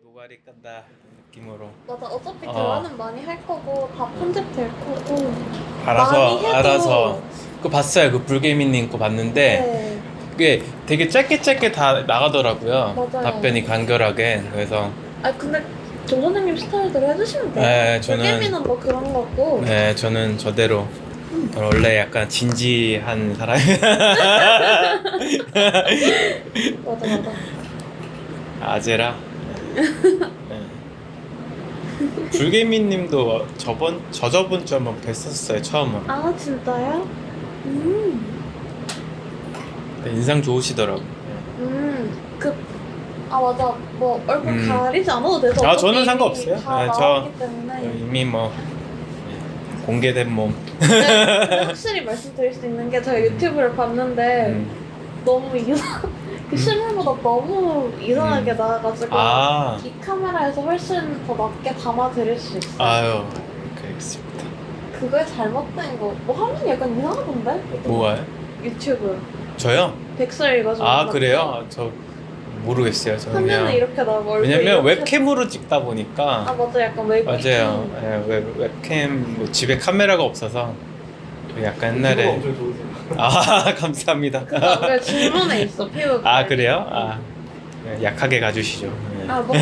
노가리 깐다 느낌으로 맞아. 어차피 대화는 많이 할 거고 다 편집될 거고 알아서 많이 해도- 알아서 그거 봤어요. 그 불개미님 거 봤는데 네. 그게 되게 짧게 다 나가더라고요. 맞아요. 답변이 간결하게. 그래서 근데 조 선생님 스타일대로 해주시면 돼요. 네, 저는- 불개미는 뭐 그런 거고. 네, 저는 저대로 저는 원래 약간 진지한 사람이에요. 맞아. 아제라. 네. 불개미님도 저저번 주 한번 뵀었어요. 처음으로. 아 진짜요? 네, 인상 좋으시더라고. 맞아. 뭐 얼굴 음. 가리지 않아도 돼서. 아, 어차피 저는 이미 상관없어요. 다 네, 나왔기 때문에. 이미 뭐 공개된 몸. 근데 확실히 말씀드릴 수 있는 게 제가 유튜브를 봤는데 너무 그 실물보다 너무 이상하게 나와가지고 아, 이 카메라에서 훨씬 더 낫게 담아드릴 수 있어요. 아유, 그렇습니다. 그거에 잘못된 거. 뭐 화면이 약간 이상하던데? 뭐가요? 유튜브 저요? 백설 이거 좀. 아, 그래요? 저 모르겠어요. 저는 화면은 그냥 이렇게 나오고 얼굴이 왜냐면 이렇게- 웹캠으로 찍다 보니까 맞아. 약간 웹캠. 맞아요. 예, 웹캠 뭐 집에 카메라가 없어서 약간 옛날에 엄청 좋으세요. 아 감사합니다. 왜 질문에 있어 피부가. 아 그래요? 아 네, 약하게 가주시죠. 네. 뭐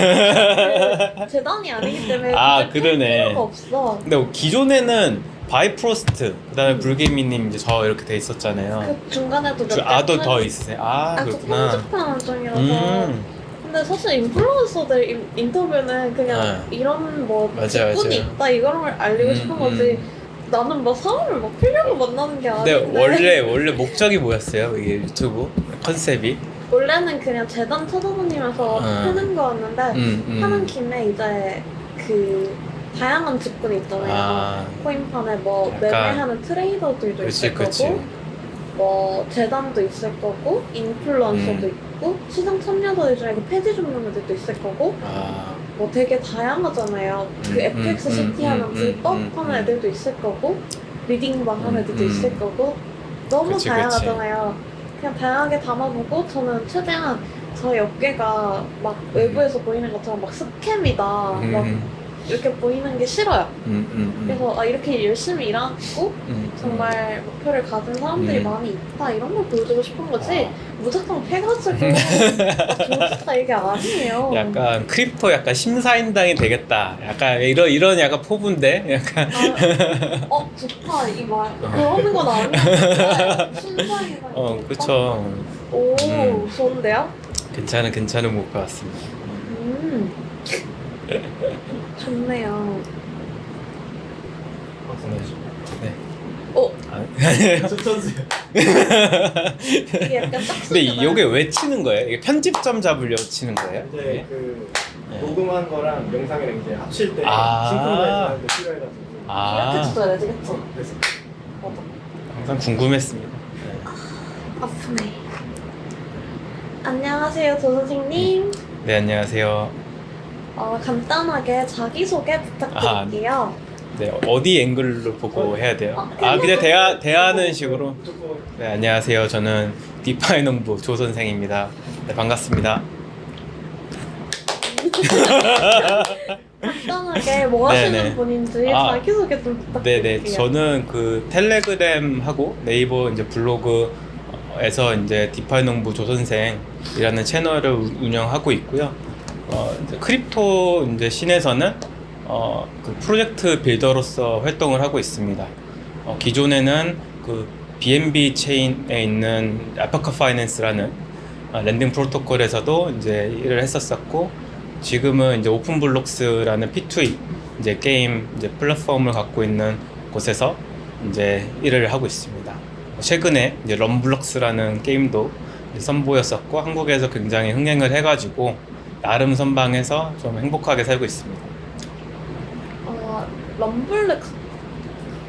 재단이 아니기 때문에 아, 굳이 그러네. 필요가 없어. 근데 기존에는 바이프로스트 그다음에 불개미님 이제 저 이렇게 돼 있었잖아요. 그 중간에도 몇 아도 개 더 있으세요? 아 저 그렇구나. 편집하는 중이라서. 음. 근데 사실 인플루언서들 인터뷰는 그냥 이런 뭐 맞아요, 직군이 맞아요. 있다 이걸 알리고 싶은 거지. 나는 막 사람을 막 필요로 만나는 게 근데 아닌데. 원래 목적이 뭐였어요? 이게 유튜브 컨셉이? 원래는 그냥 재단 찾아다니면서 하는 거였는데 하는 김에 이제 그 다양한 직군이 있잖아요. 아. 코인판에 뭐 약간- 매매하는 트레이더들도 그치 있을 그치. 거고 뭐 재단도 있을 거고 인플루언서도 있고 시장 참여자들 중에 그 폐지 종류들도 있을 거고 아 뭐 되게 다양하잖아요. 그 FX 시티 하는 불법 하는 애들도 있을 거고 리딩방 하는 애들도 있을 거고 너무 그치, 다양하잖아요. 그냥 다양하게 담아보고 저는 최대한 저희 업계가 막 외부에서 보이는 것처럼 막 스캠이다 막 이렇게 보이는 게 싫어요. 그래서 이렇게 열심히 일하고 정말 목표를 가진 사람들이 많이 있다 이런 걸 보여주고 싶은 거지 무작정 패가지고 좋다 이게 아니에요. 약간 크립토 약간 심사인당이 되겠다. 약간 이런 약간 포부인데 약간 좋다 이 말. 그러는 건 아니야. 신상이다. 그쵸. 오 좋은데요? 괜찮은 목표 같습니다. 좋네요. 네. 어 추천수요. 이게 약간 딱. 근데 이게 왜 치는 거예요? 이게 편집점 잡으려고 치는 거예요? 이제 그 네. 녹음한 거랑 영상이랑 이제 합칠 때 아. 싱크로나이즈 하는데 필요해가지고. 이렇게 아 쳐줘야지 그치? 그래서 맞아. 항상 궁금했습니다. 아프네. 안녕하세요 조 선생님. 네 안녕하세요. 간단하게 자기소개 부탁드릴게요. 네 어디 앵글로 보고 해야 돼요? 그냥 그냥 대하는 식으로. 무조건 네 안녕하세요. 저는 디파이농부 조 선생입니다. 네 반갑습니다. 간단하게 뭐 하시는 네네. 분인지 아, 자기소개 좀 부탁드릴게요. 네네 저는 그 텔레그램하고 네이버 이제 블로그에서 이제 디파이농부 조 선생이라는 채널을 운영하고 있고요. 이제 크립토 이제 씬에서는 그 프로젝트 빌더로서 활동을 하고 있습니다. 기존에는 그 BNB 체인에 있는 알파카 파이낸스라는 랜딩 프로토콜에서도 이제 일을 했었었고, 지금은 이제 오픈블록스라는 P2E 이제 게임 이제 플랫폼을 갖고 있는 곳에서 이제 일을 하고 있습니다. 최근에 이제 럼블록스라는 게임도 이제 선보였었고 한국에서 굉장히 흥행을 해가지고 나름 선방해서 좀 행복하게 살고 있습니다. 럼블록스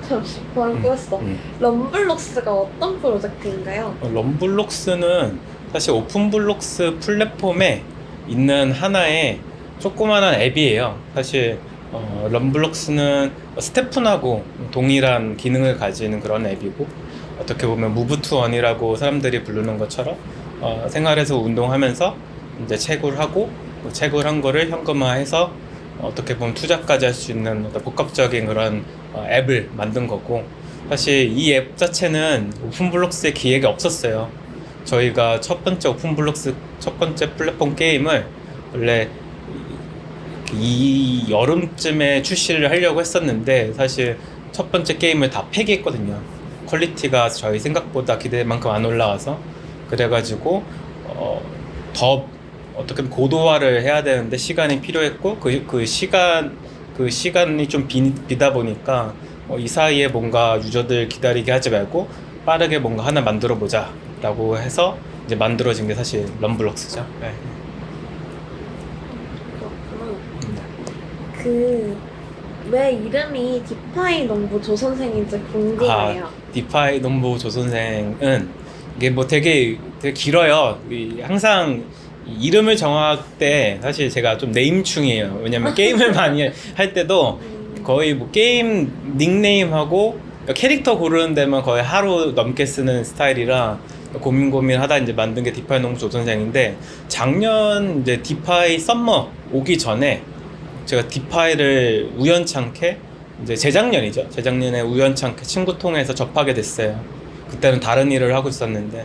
잠시 방금 했어. 럼블록스가 어떤 프로젝트인가요? 럼블록스는 사실 오픈블록스 플랫폼에 있는 하나의 조그만한 앱이에요. 사실 럼블록스는 스태프하고 동일한 기능을 가지는 그런 앱이고, 어떻게 보면 무브 투 원이라고 사람들이 부르는 것처럼 생활에서 운동하면서 이제 채굴하고 뭐 채굴한 거를 현금화해서 어떻게 보면 투자까지 할 수 있는 어떤 복합적인 그런 앱을 만든 거고, 사실 이 앱 자체는 오픈블록스의 기획이 없었어요. 저희가 첫 번째 오픈블록스 첫 번째 플랫폼 게임을 원래 이 여름쯤에 출시를 하려고 했었는데, 사실 첫 번째 게임을 다 폐기했거든요. 퀄리티가 저희 생각보다 기대만큼 안 올라와서. 그래가지고 더 어떻게 보면 고도화를 해야 되는데 시간이 필요했고, 그 시간이 좀 비다 보니까 이 사이에 뭔가 유저들 기다리게 하지 말고 빠르게 뭔가 하나 만들어 보자 라고 해서 이제 만들어진 게 사실 럼블록스죠. 네. 그렇구나. 왜 이름이 디파이 농부 조선생인지 궁금해요. 디파이 농부 조선생은 이게 뭐 되게 길어요. 항상 이름을 정할 때 사실 제가 좀 네임충이에요. 왜냐면 게임을 많이 할 때도 거의 뭐 게임 닉네임하고 캐릭터 고르는 데만 거의 하루 넘게 쓰는 스타일이라 고민하다 이제 만든 게 디파이 농부 조선생인데, 작년 이제 디파이 썸머 오기 전에 제가 디파이를 우연찮게 이제 재작년에 우연찮게 친구 통해서 접하게 됐어요. 그때는 다른 일을 하고 있었는데,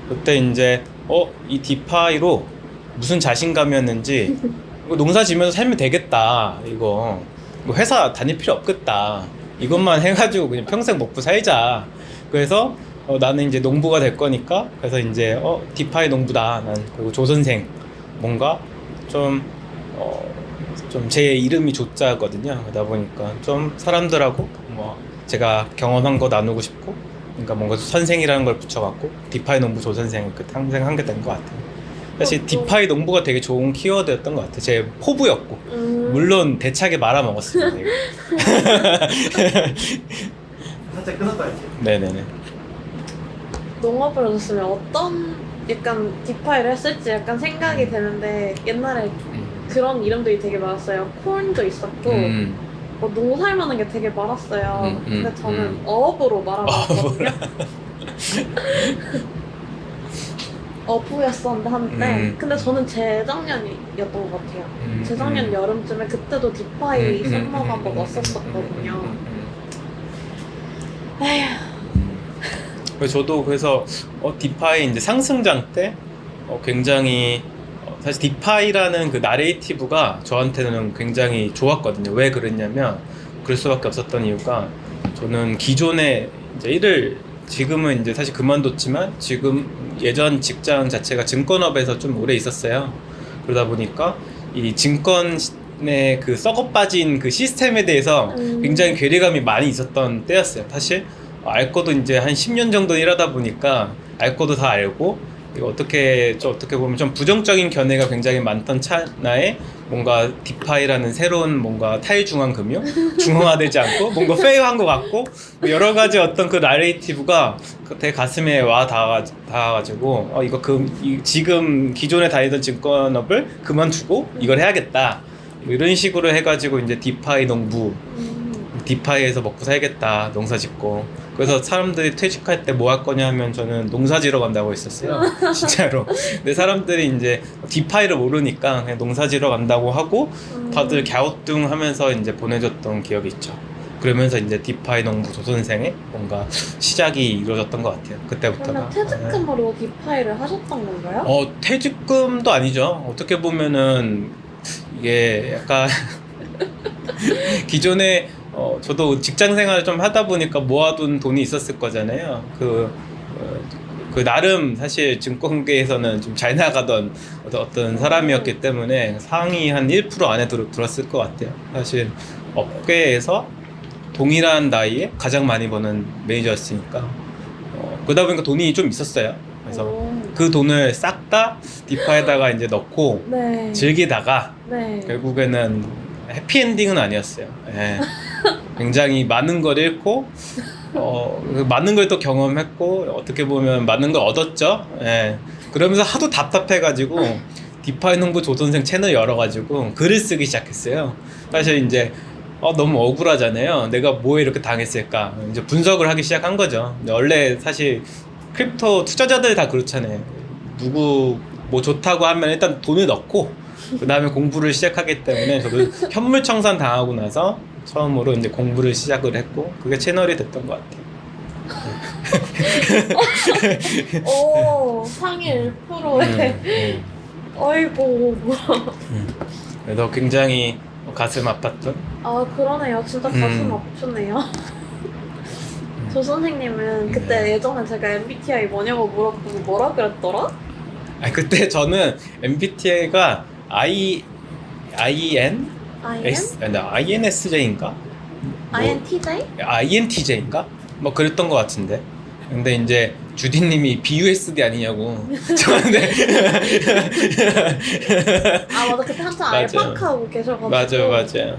그때 이제 이 디파이로 무슨 자신감이었는지 이거 농사 지면서 살면 되겠다, 이거 회사 다닐 필요 없겠다, 이것만 해가지고 그냥 평생 먹고 살자. 그래서 나는 이제 농부가 될 거니까, 그래서 이제 디파이 농부다 난. 그리고 조선생, 뭔가 좀 제 이름이 조자거든요. 그러다 보니까 좀 사람들하고 뭐 제가 경험한 거 나누고 싶고, 그러니까 뭔가 선생이라는 걸 붙여갖고 디파이 농부 조선생 항상 한 게 된 것 같아요. 사실 디파이 농부가 되게 좋은 키워드였던 것 같아요. 제 포부였고, 물론 대차게 말아먹었습니다. 살짝 끊었다 이제. 네네네. 농업을 하셨으면 어떤 약간 디파이를 했을지 약간 생각이 되는데, 옛날에 그런 이름들이 되게 많았어요. 콘도 있었고 뭐 농사하는 게 되게 많았어요. 근데 저는 어업으로 말아먹었거든요. 어부였었는데 한때. 근데 저는 재작년이었던 것 같아요. 재작년 여름쯤에 그때도 디파이 썸머가 한번 왔었었거든요. 에휴. 저도 그래서 디파이 이제 상승장 때 굉장히 사실 디파이라는 그 나레이티브가 저한테는 굉장히 좋았거든요. 왜 그랬냐면, 그럴 수밖에 없었던 이유가, 저는 기존에 이제 지금은 이제 사실 그만뒀지만, 지금 예전 직장 자체가 증권업에서 좀 오래 있었어요. 그러다 보니까 이 증권의 그 썩어 빠진 그 시스템에 대해서 굉장히 괴리감이 많이 있었던 때였어요. 사실 알 거도 이제 한 10년 정도 일하다 보니까 알 거도 다 알고, 어떻게 보면 좀 부정적인 견해가 굉장히 많던 차나에 뭔가 디파이라는 새로운 뭔가 탈중앙 금융? 중앙화되지 않고 뭔가 페이한 것 같고, 여러 가지 어떤 그 나레이티브가 되게 가슴에 와 닿아가지고 지금 기존에 다니던 증권업을 그만두고 이걸 해야겠다, 이런 식으로 해가지고 이제 디파이 농부, 디파이에서 먹고 살겠다, 농사 짓고. 그래서 사람들이 퇴직할 때 뭐 할 거냐 하면 저는 농사 지러 간다고 했었어요. 진짜로. 근데 사람들이 이제 디파이를 모르니까 그냥 농사 지러 간다고 하고 다들 갸우뚱하면서 이제 보내줬던 기억이 있죠. 그러면서 이제 디파이 농부 조선생의 뭔가 시작이 이루어졌던 것 같아요. 그때부터가. 그러면 퇴직금으로 디파이를 하셨던 건가요? 퇴직금도 아니죠. 어떻게 보면은 이게 약간 기존에 저도 직장 생활을 좀 하다 보니까 모아둔 돈이 있었을 거잖아요. 그 나름 사실 증권계에서는 좀 잘 나가던 어떤 사람이었기 때문에 상위 한 1% 안에 들었을 것 같아요. 사실 업계에서 동일한 나이에 가장 많이 버는 매니저였으니까. 그러다 보니까 돈이 좀 있었어요. 그래서 그 돈을 싹 다 디파에다가 이제 넣고 네. 즐기다가 네. 결국에는 해피엔딩은 아니었어요. 예. 굉장히 많은 걸 잃고 많은 걸 또 경험했고, 어떻게 보면 많은 걸 얻었죠. 예. 그러면서 하도 답답해가지고 디파이 농부 조선생 채널 열어가지고 글을 쓰기 시작했어요. 사실 이제 너무 억울하잖아요. 내가 뭐에 이렇게 당했을까, 이제 분석을 하기 시작한 거죠. 원래 사실 크립토 투자자들 다 그렇잖아요. 누구 뭐 좋다고 하면 일단 돈을 넣고 그 다음에 공부를 시작하기 때문에 저도 현물청산 당하고 나서 처음으로 이제 공부를 시작을 했고 그게 채널이 됐던 것 같아요. 오, 상위 1%에. 어이구. 그래서 굉장히 가슴 아팠던. 아, 그러네요. 진짜 가슴 아프네요. 조 선생님은 그때 예전에 제가 MBTI 뭐냐고 물어보고 뭐라 그랬더라? 아 그때 저는 MBTI가 IN? INSJ인가? INTJ? INTJ인가? 뭐 그랬던 것 같은데. 근데 이제 주디님이 BUSD 아니냐고 저한테. 아 맞아, 그때 한참 맞아. 알파카하고 계셔가지고. 맞아요. 맞아.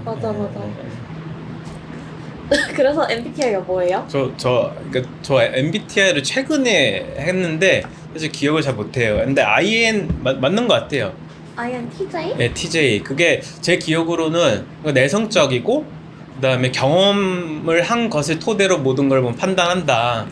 그래서 MBTI가 뭐예요? 저 MBTI를 최근에 했는데 사실 기억을 잘 못해요. 근데 맞는 것 같아요. INTJ? 네, TJ. 그게 제 기억으로는 내성적이고 그다음에 경험을 한 것을 토대로 모든 걸 판단한다.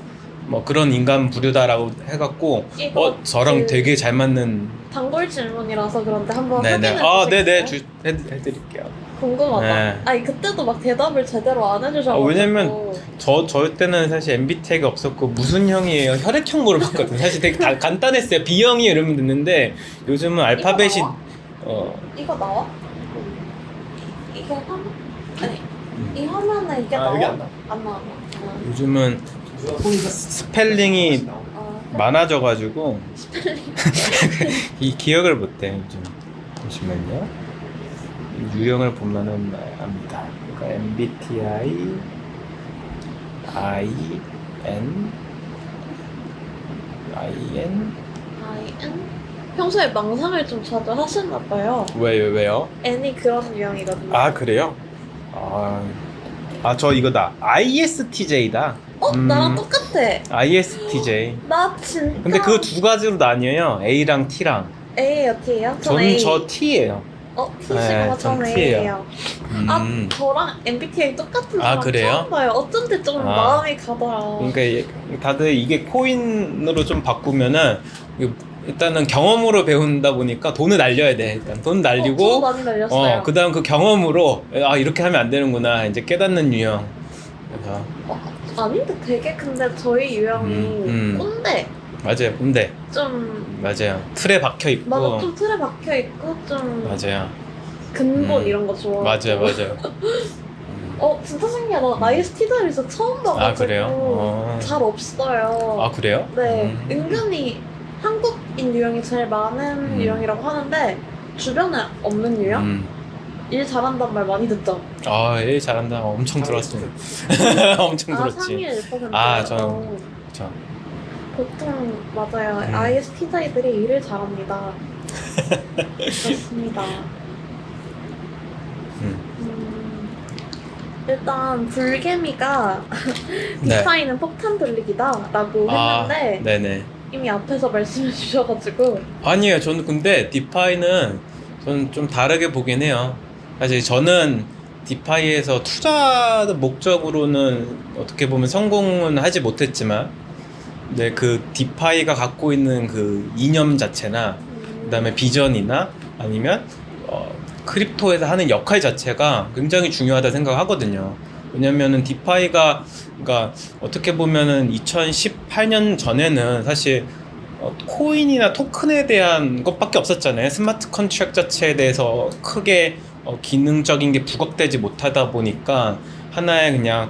뭐 그런 인간 부류다라고 해갖고 이거 저랑 그 되게 잘 맞는. 단골 질문이라서 그런데 한번 네네. 확인해 네네. 주시겠어요? 해드릴게요. 궁금하다. 네. 아니 그때도 막 대답을 제대로 안 해주셔가지고. 왜냐면 저 때는 사실 MBTI가 없었고 무슨 형이에요? 혈액형 물어봤거든. 사실 되게 간단했어요. B형이 이러면 됐는데 요즘은 알파벳이 나와? 이거 나와? 이게 화면? 아니 이 화면에 이게 나와? 여기 안 나와. 안 나와. 요즘은 스펠링이 많아져가지고 이 기억을 못해 요즘. 잠시만요. 유형을 보면은 압니다. 그러니까 MBTI IN 평소에 망상을 좀 자주 하시나 봐요. 왜요? N이 그런 유형이거든요. 아 그래요? 저 이거다. ISTJ다. 나랑 똑같아. ISTJ. 나 진짜. 근데 그 두 가지로 나뉘어요. A랑 T랑. A예요, T예요? 전 A. 저 T예요. T시구나. 네, 전 전 A예요. 음. 저랑 MBTI 똑같은 사람 그래요? 처음 봐요. 어쩐지 좀 아. 마음이 가더라. 그러니까 다들 이게 코인으로 좀 바꾸면은 일단은 경험으로 배운다 보니까 돈을 날려야 돼. 일단 돈 저도 날리고 많이 날렸어요. 그다음 그 경험으로 이렇게 하면 안 되는구나 이제 깨닫는 유형. 그래서 아닌데 되게 근데 저희 유형이 꼰대. 맞아요. 근데 좀 맞아요. 틀에 박혀 있고. 맞아, 좀 틀에 박혀 있고 좀 맞아요. 근본 이런 거 좋아. 맞아요. 진짜 신기하다. ISTJ에서 처음 봐가지고 그래요? 잘 없어요. 그래요? 네, 은근히 한국인 유형이 제일 많은 유형이라고 하는데 주변에 없는 유형? 일 잘한다는 말 많이 듣죠? 일 잘한다. 엄청 들었어요. 엄청 들었지. 상위 1%. 저는 보통 맞아요. ISTJ들이 일을 잘합니다. 그렇습니다. 일단 불개미가 네. 디파이는 폭탄 돌리기다라고 했는데 네네. 이미 앞에서 말씀해 주셔가지고 아니에요. 저는 근데 디파이는 저는 좀 다르게 보긴 해요. 사실 저는 디파이에서 투자 목적으로는 어떻게 보면 성공은 하지 못했지만, 근데 그 디파이가 갖고 있는 그 이념 자체나 그다음에 비전이나 아니면 크립토에서 하는 역할 자체가 굉장히 중요하다 생각하거든요. 왜냐면은 디파이가 그러니까 어떻게 보면은 2018년 전에는 사실 코인이나 토큰에 대한 것밖에 없었잖아요. 스마트 컨트랙트 자체에 대해서 크게 기능적인 게 부각되지 못하다 보니까 하나의 그냥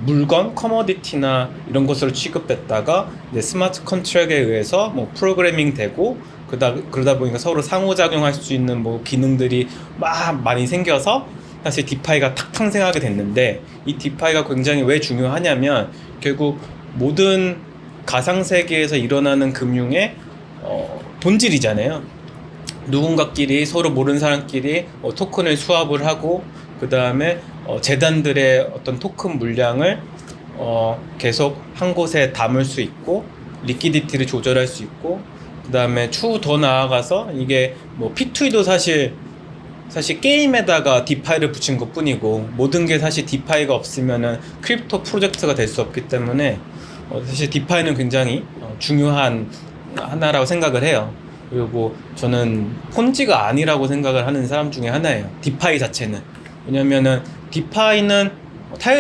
물건, 커머디티나 이런 것으로 취급됐다가 이제 스마트 컨트랙트에 의해서 뭐 프로그래밍 되고 그러다 보니까 서로 상호작용할 수 있는 뭐 기능들이 막 많이 생겨서 사실 디파이가 탁 탄생하게 됐는데, 이 디파이가 굉장히 왜 중요하냐면 결국 모든 가상세계에서 일어나는 금융의 본질이잖아요. 누군가끼리 서로 모르는 사람끼리 토큰을 수합을 하고 그 다음에 재단들의 어떤 토큰 물량을 계속 한 곳에 담을 수 있고 리퀴디티를 조절할 수 있고, 그 다음에 추후 더 나아가서 이게 뭐 P2E도 사실 게임에다가 디파이를 붙인 것 뿐이고, 모든 게 사실 디파이가 없으면은 크립토 프로젝트가 될 수 없기 때문에 사실 디파이는 굉장히 중요한 하나라고 생각을 해요. 그리고 저는 폰지가 아니라고 생각을 하는 사람 중에 하나예요. 디파이 자체는. 왜냐면은 디파이는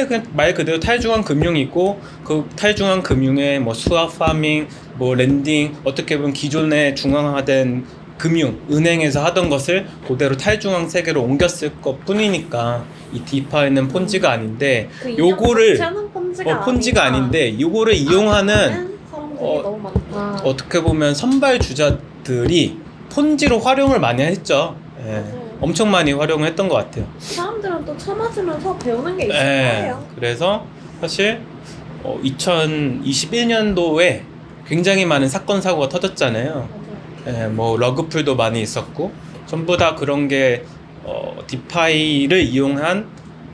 그냥 말 그대로 탈중앙 금융이고 그 탈중앙 금융에 뭐 스왑 파밍, 뭐 랜딩 어떻게 보면 기존의 중앙화된 금융, 은행에서 하던 것을 그대로 탈중앙 세계로 옮겼을 것 뿐이니까 이 디파이는 폰지가 아닌데 그 요거를 자체는 폰지가, 폰지가 아니다. 아닌데 요거를 이용하는 하는 사람들이 너무 많다. 어떻게 보면 선발 주자들이 폰지로 활용을 많이 했죠. 예. 맞아요. 엄청 많이 활용을 했던 것 같아요. 사람들은 또 쳐맞으면서 배우는 게 있을 예. 거예요. 그래서 사실 2021년도에 굉장히 많은 사건 사고가 터졌잖아요. 맞아요. 예, 뭐 러그풀도 많이 있었고 전부 다 그런 게 디파이를 이용한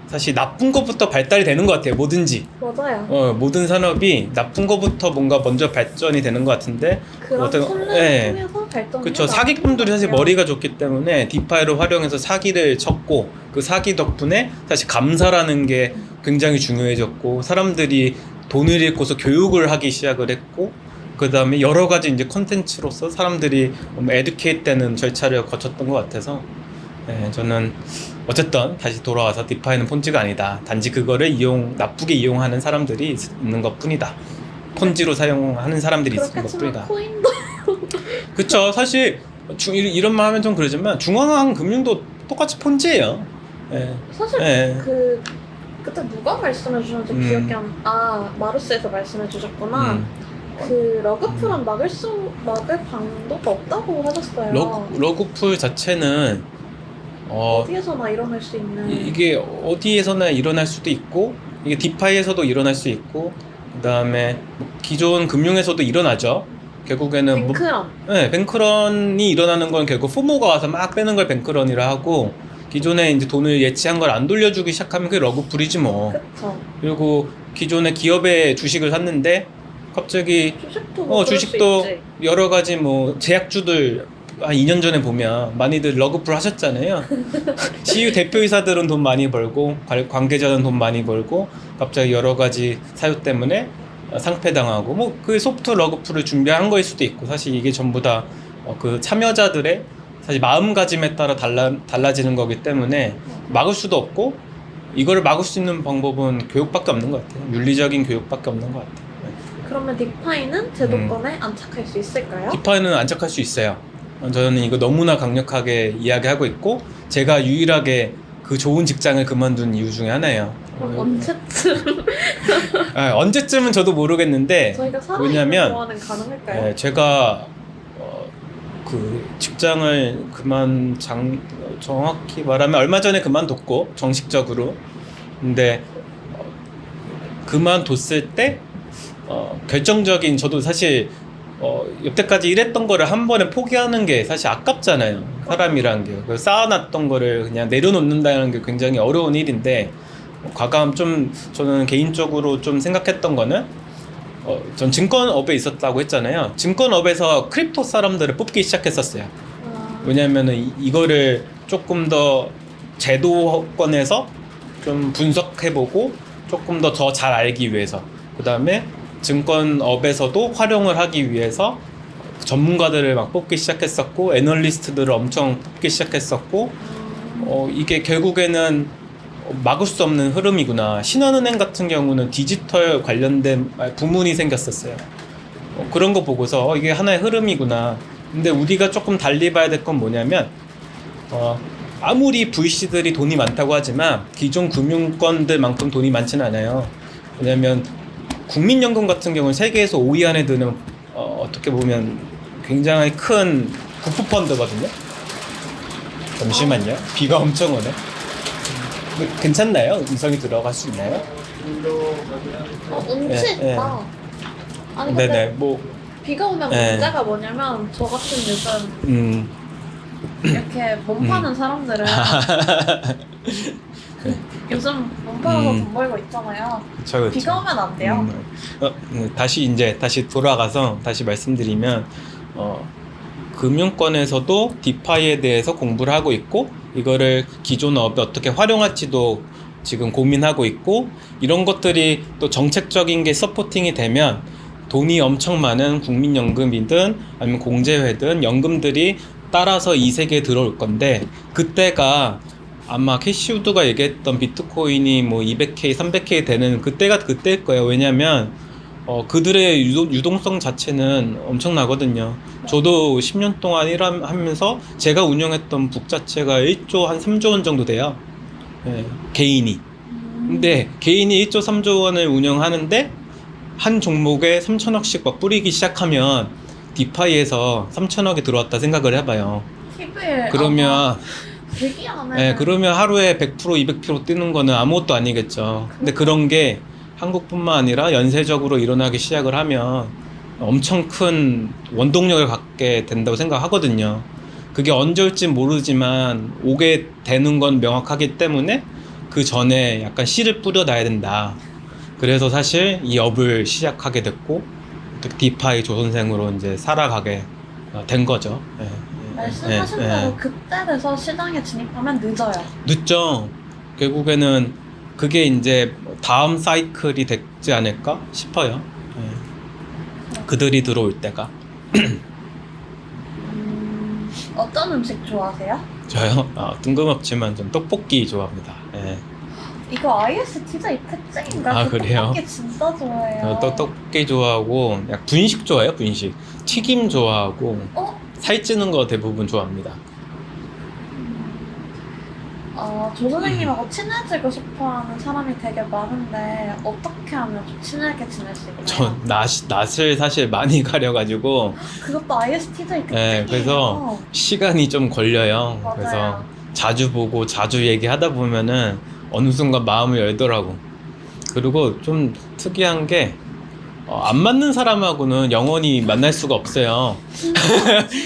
사실 나쁜 것부터 발달이 되는 것 같아요. 뭐든지 맞아요. 모든 산업이 나쁜 것부터 뭔가 먼저 발전이 되는 것 같은데 그런 어떤- 툴을 예. 통해서 발전이 그렇죠. 사기꾼들이 사실 머리가 좋기 때문에 디파이를 활용해서 사기를 쳤고 그 사기 덕분에 사실 감사라는 게 굉장히 중요해졌고 사람들이 돈을 잃고서 교육을 하기 시작을 했고 그 다음에 여러 가지 이제 콘텐츠로서 사람들이 에듀케이트 되는 절차를 거쳤던 것 같아서 저는 어쨌든 다시 돌아와서 디파이는 폰지가 아니다. 단지 그거를 나쁘게 이용하는 사람들이 있는 것 뿐이다. 폰지로 사용하는 사람들이 있는 것 그렇겠지만 뿐이다. 코인도 그쵸. 사실 이런 말 하면 좀 그러지만 중앙화 금융도 똑같이 폰지예요. 예. 사실 예. 그때 누가 말씀해 주셨는지 기억이 마루스에서 말씀해 주셨구나. 그 러그풀은 막을 방도가 없다고 하셨어요. 러그풀 자체는 어디에서나 일어날 수 있는. 이게 어디에서나 일어날 수도 있고 이게 디파이에서도 일어날 수 있고 그 다음에 기존 금융에서도 일어나죠. 결국에는 뱅크런. 뱅크런이 일어나는 건 결국 포모가 와서 막 빼는 걸 뱅크런이라 하고 기존에 이제 돈을 예치한 걸 안 돌려주기 시작하면 그게 러그풀이지 뭐. 그쵸. 그리고 기존에 기업의 주식을 샀는데 갑자기 주식도 뭐 그럴 주식도 수 있지. 여러 가지 뭐 제약주들 한 2년 전에 보면 많이들 러그풀 하셨잖아요. CU 대표이사들은 돈 많이 벌고 관계자는 돈 많이 벌고 갑자기 여러 가지 사유 때문에 상폐당하고 뭐 그 소프트 러그풀을 준비한 거일 수도 있고 사실 이게 전부 다 그 참여자들의 사실 마음가짐에 따라 달라지는 거기 때문에 막을 수도 없고 이거를 막을 수 있는 방법은 교육밖에 없는 것 같아요. 윤리적인 교육밖에 없는 것 같아요. 그러면 디파이는 제도권에 안착할 수 있을까요? 디파이는 안착할 수 있어요. 저는 이거 너무나 강력하게 이야기하고 있고 제가 유일하게 그 좋은 직장을 그만둔 이유 중에 하나예요. 그럼 언제쯤 언제쯤은 저도 모르겠는데 저희가 살아있는 왜냐면 동안은 가능할까요? 제가 그 직장을 정확히 말하면 얼마 전에 그만뒀고 정식적으로 근데 그만뒀을 때 결정적인 저도 사실 여태까지 일했던 거를 한 번에 포기하는 게 사실 아깝잖아요. 사람이란 게 쌓아놨던 거를 그냥 내려놓는다는 게 굉장히 어려운 일인데 과감 좀 저는 개인적으로 좀 생각했던 거는 전 증권업에 있었다고 했잖아요. 증권업에서 크립토 사람들을 뽑기 시작했었어요. 왜냐면은 이거를 조금 더 제도권에서 좀 분석해보고 조금 더 잘 알기 위해서 그 다음에 증권업에서도 활용을 하기 위해서 전문가들을 막 뽑기 시작했었고 애널리스트들을 엄청 뽑기 시작했었고 이게 결국에는 막을 수 없는 흐름이구나. 신한은행 같은 경우는 디지털 관련된 부문이 생겼었어요. 그런 거 보고서 이게 하나의 흐름이구나. 근데 우리가 조금 달리 봐야 될 건 뭐냐면 아무리 VC들이 돈이 많다고 하지만 기존 금융권들만큼 돈이 많지는 않아요. 왜냐면 국민연금 같은 경우는 세계에서 5위 안에 드는 어떻게 보면 굉장히 큰 부푸펀드거든요. 잠시만요. 비가 엄청 오네. 괜찮나요? 음성이 들어갈 수 있나요? 운치 예, 있다. 아니 근데 네네. 뭐 비가 오면 문제가 뭐냐면 저 같은 요즘 이렇게 몸 파는 사람들은 요즘 몸 팔아서 돈 벌고 있잖아요. 그쵸. 비가 오면 안 돼요. 다시 돌아가서 다시 말씀드리면 금융권에서도 디파이에 대해서 공부를 하고 있고 이거를 기존 업에 어떻게 활용할지도 지금 고민하고 있고 이런 것들이 또 정책적인 게 서포팅이 되면 돈이 엄청 많은 국민연금이든 아니면 공제회든 연금들이 따라서 이 세계에 들어올 건데, 그때가 아마 캐시우드가 얘기했던 비트코인이 뭐 200K, 300K 되는 그때가 그때일 거예요. 왜냐면 그들의 유동성 자체는 엄청나거든요. 저도 10년 동안 일하면서 제가 운영했던 북 자체가 1조 한 3조 원 정도 돼요. 예, 개인이. 근데 개인이 1조 3조 원을 운영하는데 한 종목에 3천억씩 막 뿌리기 시작하면 디파이에서 3천억이 들어왔다 생각을 해봐요. TV에 그러면 되게 안 예, 해. 그러면 하루에 100%, 200% 뛰는 거는 아무것도 아니겠죠. 근데 그런 게 한국뿐만 아니라 연쇄적으로 일어나기 시작을 하면 엄청 큰 원동력을 갖게 된다고 생각하거든요. 그게 언제 올지 모르지만 오게 되는 건 명확하기 때문에 그 전에 약간 씨를 뿌려놔야 된다. 그래서 사실 이 업을 시작하게 됐고 디파이 조선생으로 이제 살아가게 된 거죠. 예, 말씀하신 예, 대로 예. 그때 돼서 시장에 진입하면 늦어요. 늦죠. 결국에는 그게 이제 다음 사이클이 되지 않을까 싶어요. 예. 그들이 들어올 때가. 어떤 음식 좋아하세요? 저요? 뜬금없지만 전 떡볶이 좋아합니다. 예. 이거 ISTJ 특징인가? 아, 그 그래요? 떡볶이 진짜 좋아해요. 떡볶이 좋아하고 약간 분식 좋아해요. 분식. 튀김 좋아하고 살찌는 거 대부분 좋아합니다. 조 선생님하고 친해지고 싶어하는 사람이 되게 많은데 어떻게 하면 좀 친하게 지낼 수 있나요? 저 낯을 사실 많이 가려가지고 그것도 ISTJ 특징이에요. 네, 그래서 시간이 좀 걸려요. 맞아요. 그래서 자주 보고 자주 얘기하다 보면은 어느 순간 마음을 열더라고. 그리고 좀 특이한 게 안 맞는 사람하고는 영원히 만날 수가 없어요.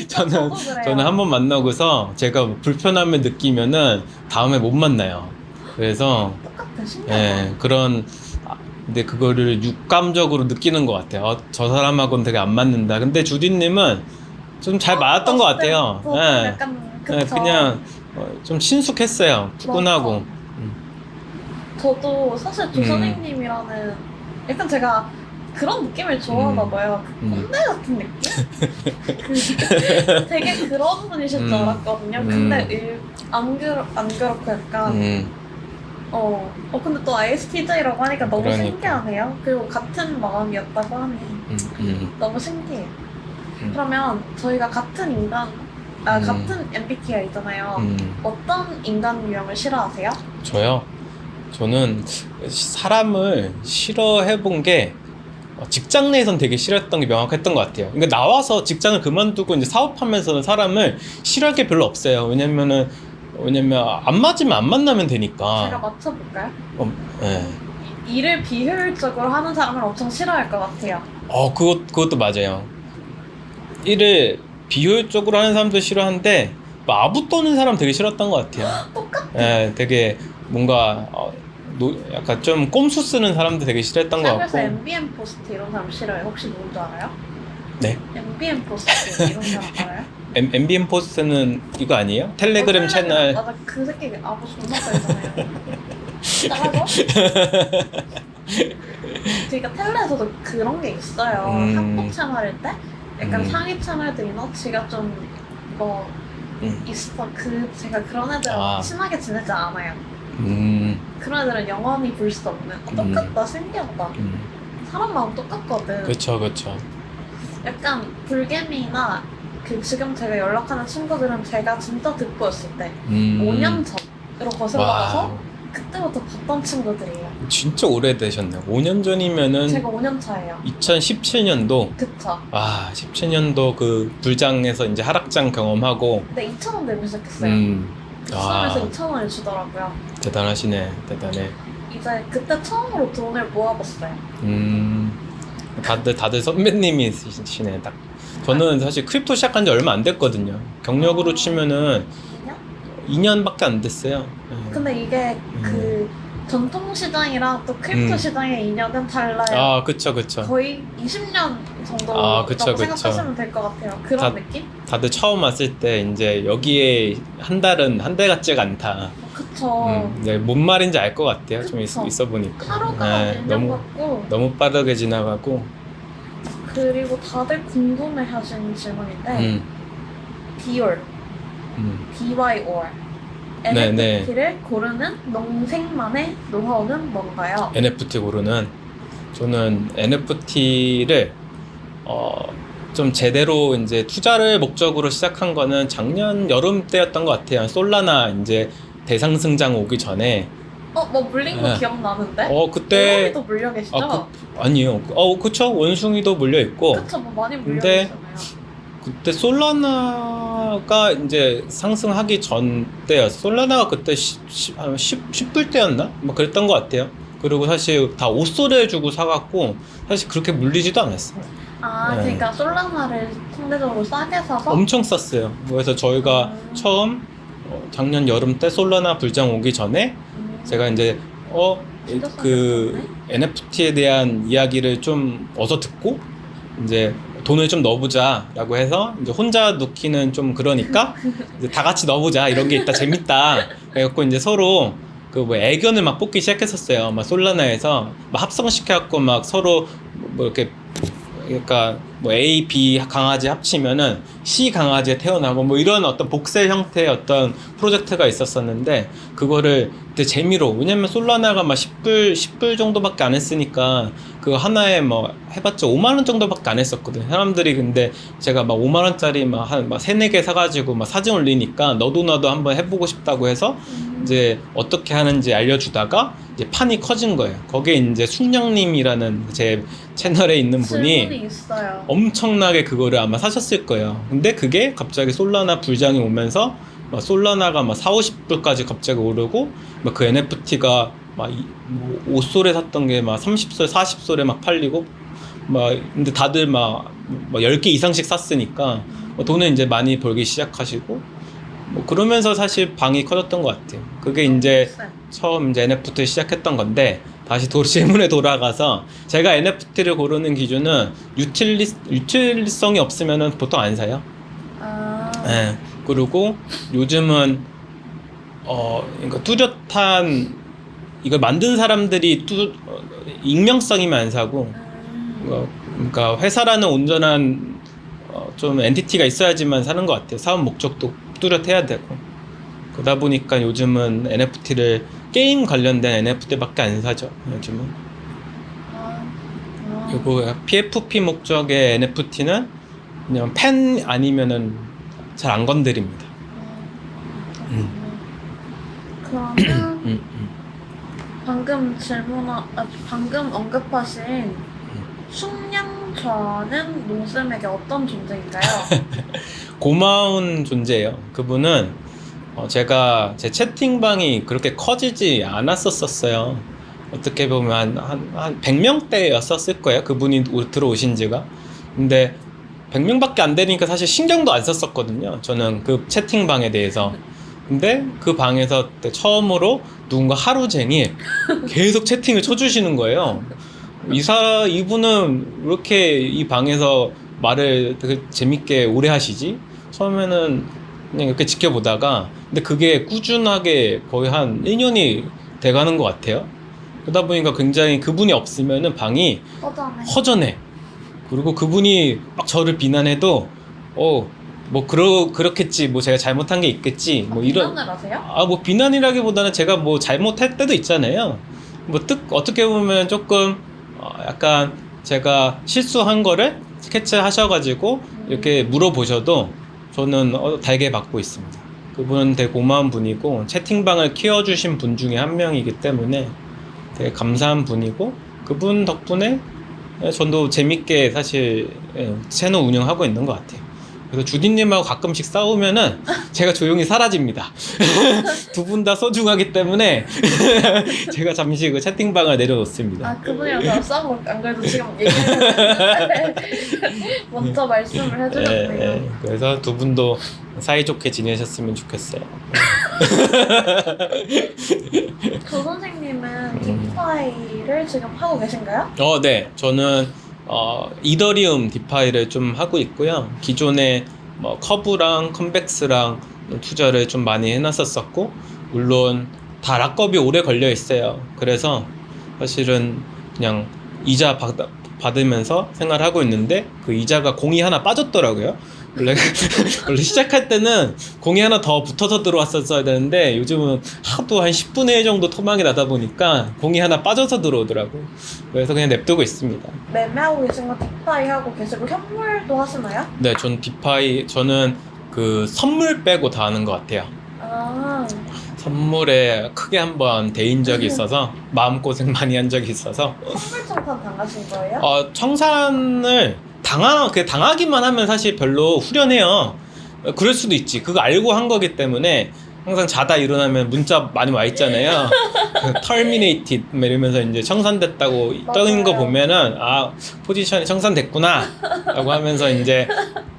저도 그래요. 저는 한번 만나고서 제가 불편함을 느끼면은 다음에 못 만나요. 그래서 똑같아, 신기하다. 예, 근데 그거를 육감적으로 느끼는 것 같아요. 저 사람하고는 되게 안 맞는다. 근데 주디님은 좀 잘 맞았던 것 같아요. 저도 예. 약간 예, 그쵸. 그냥 좀 친숙했어요. 푸근하고. 저도 사실 조 음. 선생님이라는 약간 제가 그런 느낌을 좋아하나 봐요. 꼰대 같은 느낌? 되게 그런 분이실 줄 알았거든요. 근데 안 그렇고 약간 근데 또 ISTJ라고 하니까 너무 그러니까. 신기하네요. 그리고 같은 마음이었다고 하니 너무 신기해요. 그러면 저희가 같은 인간 같은 MBTI잖아요. 어떤 인간 유형을 싫어하세요? 저요? 저는 사람을 싫어해본 게 직장 내에선 되게 싫어했던 게 명확했던 것 같아요. 그러니까 나와서 직장을 그만두고 이제 사업하면서는 사람을 싫어할 게 별로 없어요. 왜냐면 안 맞으면 안 만나면 되니까. 제가 맞춰볼까요? 네. 일을 비효율적으로 하는 사람을 엄청 싫어할 것 같아요. 그것도 맞아요. 일을 비효율적으로 하는 사람도 싫어하는데 뭐 아부 떠는 사람 되게 싫었던 것 같아요. 똑같아. 예, 되게 뭔가 약간 좀 꼼수 쓰는 사람도 되게 싫어했던 것 그래서 같고. MBN 포스트 이런 사람 싫어요. 혹시 누군지 알아요? 네. MBN 포스트 이런 사람 알아요? MBN 포스트는 이거 아니에요? 텔레그램 채널. 맞아, 그 새끼 아부 존나 떨잖아요. 따라서? 그러니까 텔레에서도 그런 게 있어요. 한국 채널일 때 약간 상위 채널들이나 지가 좀 뭐 있어. 제가 그런 애들하고 친하게 지내지 않아요. 그런 애들은 영원히 볼 수 없는. 똑같다, 신기하다. 사람 마음 똑같거든. 그쵸. 약간 불개미나 지금 제가 연락하는 친구들은 제가 진짜 듣보였을 때 5년 전으로 거슬러 가서 그때부터 봤던 친구들이에요. 진짜 오래되셨네요. 5년 전이면은 제가 5년 차예요. 2017년도. 그쵸. 17년도 그 불장에서 이제 하락장 경험하고. 근데 2,000원 내고 시작했어요. 수험에서 2,000원을 주더라고요. 대단하시네. 대단해. 이제 그때 처음으로 돈을 모아봤어요. 다들 선배님이시네. 딱. 저는 사실 크립토 시작한 지 얼마 안 됐거든요. 경력으로 치면은 2년밖에 안 됐어요. 근데 이게 그 전통 시장이랑 또 크립토 시장의 인연은 달라요. 그쵸. 거의 20년 정도라고 그쵸. 생각하시면 될 것 같아요. 그런 느낌? 다들 처음 왔을 때 이제 여기에 한 달은 한 달 같지가 않다. 그쵸. 네, 뭔 말인지 알 것 같아요. 좀 그쵸. 있어 보니까. 하루가 1년 같고 너무 빠르게 지나가고. 그리고 다들 궁금해하시는 질문인데 BYOR, BYOR 네. NFT를 고르는 농생만의 노하우는 뭔가요? NFT 고르는 저는 NFT를 좀 제대로 이제 투자를 목적으로 시작한 거는 작년 여름 때였던 것 같아요. 솔라나 이제 대상승장 오기 전에 뭐 물린 거 네. 기억나는데? 그때 원숭이도 물려 계시죠? 아니요. 그쵸. 원숭이도 물려 있고. 그쵸, 뭐 많이 물려 근데 계시잖아요. 그때 솔라나가 이제 상승하기 전 때였어. 솔라나가 그때 10불 때였나? 뭐 그랬던 것 같아요. 그리고 사실 다 옷소리 주고 사갖고 사실 그렇게 물리지도 않았어요. 네. 그러니까 솔라나를 상대적으로 싸게 사서? 엄청 쌌어요. 그래서 저희가 처음 작년 여름 때 솔라나 불장 오기 전에 제가 이제 진짜 그 싸게 NFT에 대한 이야기를 좀 어서 듣고 이제 돈을 좀 넣어보자라고 해서 이제 혼자 넣기는 좀 그러니까 이제 다 같이 넣어보자, 이런 게 있다, 재밌다. 그래갖고 이제 서로 그 뭐 애견을 막 뽑기 시작했었어요. 막 솔라나에서 막 합성시켜갖고 막 서로 뭐 이렇게, 그러니까 뭐 A, B 강아지 합치면은 C 강아지에 태어나고 뭐 이런 어떤 복세 형태의 어떤 프로젝트가 있었었는데, 그거를 그때 재미로, 왜냐면 솔라나가 막 10불 정도밖에 안 했으니까 그거 하나에 뭐 해봤자 5만원 정도밖에 안 했었거든 사람들이. 근데 제가 막 5만원짜리 막 한 막 3-4개 사가지고 막 사진 올리니까 너도 한번 해보고 싶다고 해서 이제 어떻게 하는지 알려주다가 이제 판이 커진 거예요. 거기에 이제 숙령님이라는 제 채널에 있는 분이 질문이 있어요. 엄청나게 그거를 아마 사셨을 거예요. 근데 그게 갑자기 솔라나 불장이 오면서 막 솔라나가 막 40-50불까지 갑자기 오르고, 막 그 NFT가 막 뭐 옷솔에 샀던 게 막 30솔, 40솔에 막 팔리고, 막 근데 다들 막 10개 이상씩 샀으니까 돈을 이제 많이 벌기 시작하시고, 뭐 그러면서 사실 방이 커졌던 것 같아요. 그게 이제 처음 이제 NFT 시작했던 건데, 다시 질문에 돌아가서 제가 NFT를 고르는 기준은 유틸성이 없으면은 보통 안 사요. 네. 그리고 요즘은 그러니까 뚜렷한 이걸 만든 사람들이 익명성이면 안 사고, 그러니까 회사라는 온전한 좀 엔티티가 있어야지만 사는 것 같아요. 사업 목적도 뚜렷해야 되고. 그러다 보니까 요즘은 NFT를 게임 관련된 NFT밖에 안 사죠. 요즘은. 그리고 PFP 목적의 NFT는 그냥 팬 아니면은 잘 안 건드립니다. 그러면 방금 언급하신 숙량좌는 농쌤에게 어떤 존재인가요? 고마운 존재예요. 그분은 제가 제 채팅방이 그렇게 커지지 않았었어요. 어떻게 보면 한 100명대였었을 거예요. 그분이 들어오신 지가. 근데 100명밖에 안 되니까 사실 신경도 안 썼었거든요. 저는 그 채팅방에 대해서. 근데 그 방에서 처음으로 누군가 하루 종일 계속 채팅을 쳐주시는 거예요. 이분은 왜 이렇게 이 방에서 말을 되게 재밌게 오래 하시지? 처음에는 그냥 이렇게 지켜보다가, 근데 그게 꾸준하게 거의 한 1년이 돼가는 것 같아요. 그러다 보니까 굉장히 그분이 없으면은 방이 허전해. 그리고 그분이 막 저를 비난해도 뭐 그렇겠지, 뭐 제가 잘못한 게 있겠지, 뭐 이런. 비난을 하세요? 뭐 비난이라기보다는 제가 뭐 잘못할 때도 있잖아요. 뭐 어떻게 보면 조금 약간 제가 실수한 거를 스케치하셔가지고 이렇게 물어보셔도 저는 달게 받고 있습니다. 그분은 되게 고마운 분이고 채팅방을 키워주신 분 중에 한 명이기 때문에 되게 감사한 분이고, 그분 덕분에 저도 재밌게 사실 채널 운영하고 있는 것 같아요. 그래서 주디님하고 가끔씩 싸우면은 제가 조용히 사라집니다. 두 분 다 소중하기 때문에 제가 잠시 그 채팅방을 내려놓습니다. 그분이랑 저랑 싸운 거 안 그래도 지금 얘기했는데 먼저 말씀을 해주셨네요. 그래서 두 분도 사이좋게 지내셨으면 좋겠어요. 조 선생님은 디파이를 지금 하고 계신가요? 네. 저는 이더리움 디파이를 좀 하고 있고요. 기존에 뭐 커브랑 컨벡스랑 투자를 좀 많이 해놨었고, 물론 다 락업이 오래 걸려 있어요. 그래서 사실은 그냥 이자 받으면서 생활하고 있는데 그 이자가 공이 하나 빠졌더라고요. 원래 원래 시작할 때는 공이 하나 더 붙어서 들어왔었어야 되는데 요즘은 하도 한 10분의 1 정도 토막이 나다 보니까 공이 하나 빠져서 들어오더라고. 그래서 그냥 냅두고 있습니다. 매매하고 계신 건 디파이 하고 계시고 현물도 하시나요? 네, 전 디파이 저는 그 선물 빼고 다 하는 것 같아요. 아, 선물에 크게 한번 대인 적이 있어서 마음고생 많이 한 적이 있어서 선물 청산 당하신 거예요? 청산을 당하기만 하면 사실 별로 후련해요. 그럴 수도 있지. 그거 알고 한 거기 때문에 항상 자다 일어나면 문자 많이 와 있잖아요. terminated 이러면서 이제 청산됐다고 떠있는 거 보면은 아 포지션이 청산됐구나 라고 하면서 이제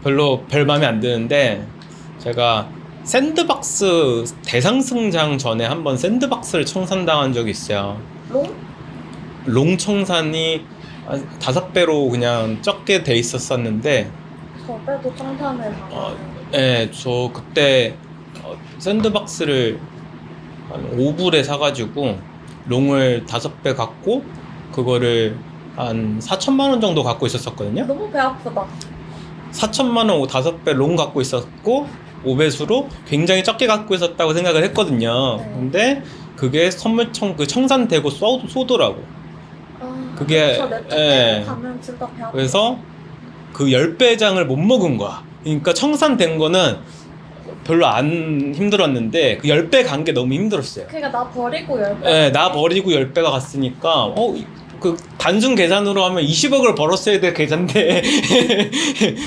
별 마음에 안 드는데 제가 샌드박스 대상승장 전에 한번 샌드박스를 청산당한 적이 있어요. 롱 청산이 5배로 그냥 적게 돼 있었었는데 저배도 청산을 당하는. 네, 저 그때 샌드박스를 한 5불에 사가지고 롱을 5배 갖고 그거를 한 4천만 원 정도 갖고 있었거든요. 너무 배 아프다. 4천만 원 5배 롱 갖고 있었고 5배수로 굉장히 적게 갖고 있었다고 생각을 했거든요. 네. 근데 그게 청산되고 쏘더라고. 아, 그게, 저 랩 예. 가면 진짜 배 아프다. 그래서 그 10배장을 못 먹은 거야. 그러니까 청산된 거는 별로 안 힘들었는데 그 10배 간 게 너무 힘들었어요. 그러니까 나 버리고 10배. 네, 나 버리고 10배가 갔으니까 그 단순 계산으로 하면 20억을 벌었어야 될 계산인데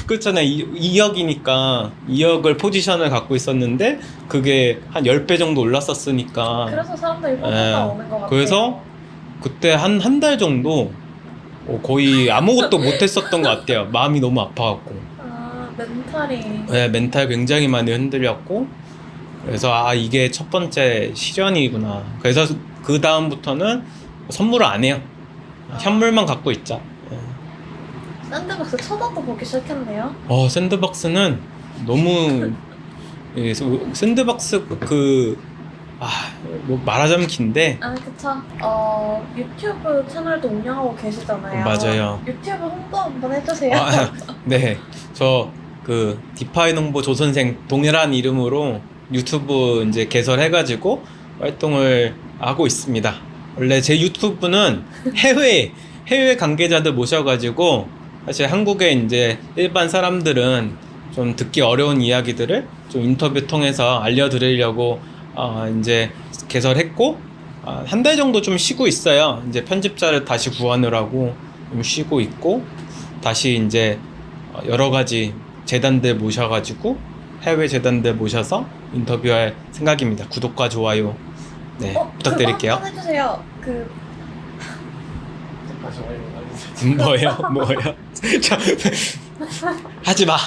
그렇잖아요. 2억이니까 2억을 포지션을 갖고 있었는데 그게 한 10배 정도 올랐었으니까 그래서 사람들이 포기가 오는 것 같아요. 그래서 그때 한 달 정도 거의 아무것도 못했었던 것 같아요. 마음이 너무 아파갖고. 아, 멘탈이. 네, 멘탈 굉장히 많이 흔들렸고 그래서 이게 첫 번째 시련이구나. 그래서 그 다음부터는 선물을 안 해요. 현물만 갖고 있자. 샌드박스 쳐다도 보기 싫겠네요. 샌드박스는 너무 샌드박스 뭐 말하자면 긴데 아, 그쵸. 유튜브 채널도 운영하고 계시잖아요. 맞아요. 유튜브 홍보 한번 해주세요. 네, 저 그 디파이 농부 조선생 동일한 이름으로 유튜브 이제 개설해가지고 활동을 하고 있습니다. 원래 제 유튜브는 해외 관계자들 모셔가지고 사실 한국의 이제 일반 사람들은 좀 듣기 어려운 이야기들을 좀 인터뷰 통해서 알려드리려고 이제 개설했고 한 달 정도 좀 쉬고 있어요. 이제 편집자를 다시 구하느라고 좀 쉬고 있고 다시 이제 여러 가지 재단들 모셔가지고 해외 재단들 모셔서 인터뷰할 생각입니다. 구독과 좋아요 부탁드릴게요. 그거 한번 해주세요. 다시 알려주세요. 뭐예요? 하지 마.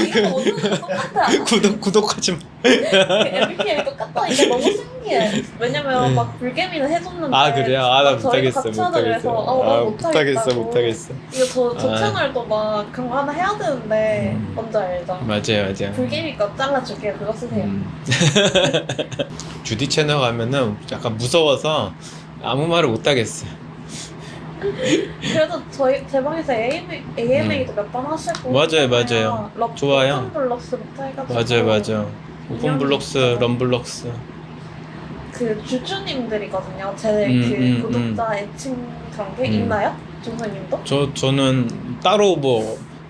이거 어느 똑같아. 구독하지 마. MBTI 똑같다. 이게 너무 신기해. 왜냐면 막 불개미는 해줬는데. 그래요? 나 막 저희도 못하겠어. 같이 하자 그래서 나 못하겠다고. 못하겠어. 이거 저 채널도 막 그런 거 하나 해야 되는데 뭔지 알죠? 맞아요. 불개미 거 잘라줄게요. 그거 쓰세요. 주디 채널 가면은 약간 무서워서 아무 말을 못 하겠어요. 그래도 제 방에서 AMA도 몇 번 하시고 맞아요. 좋아요. 오픈블럭스부터 해가지고 맞아. 오픈블록스, 럼블록스. 그 주주님들이거든요. 제 구독자 애칭 그런 게 있나요? 준서님도? 저는 따로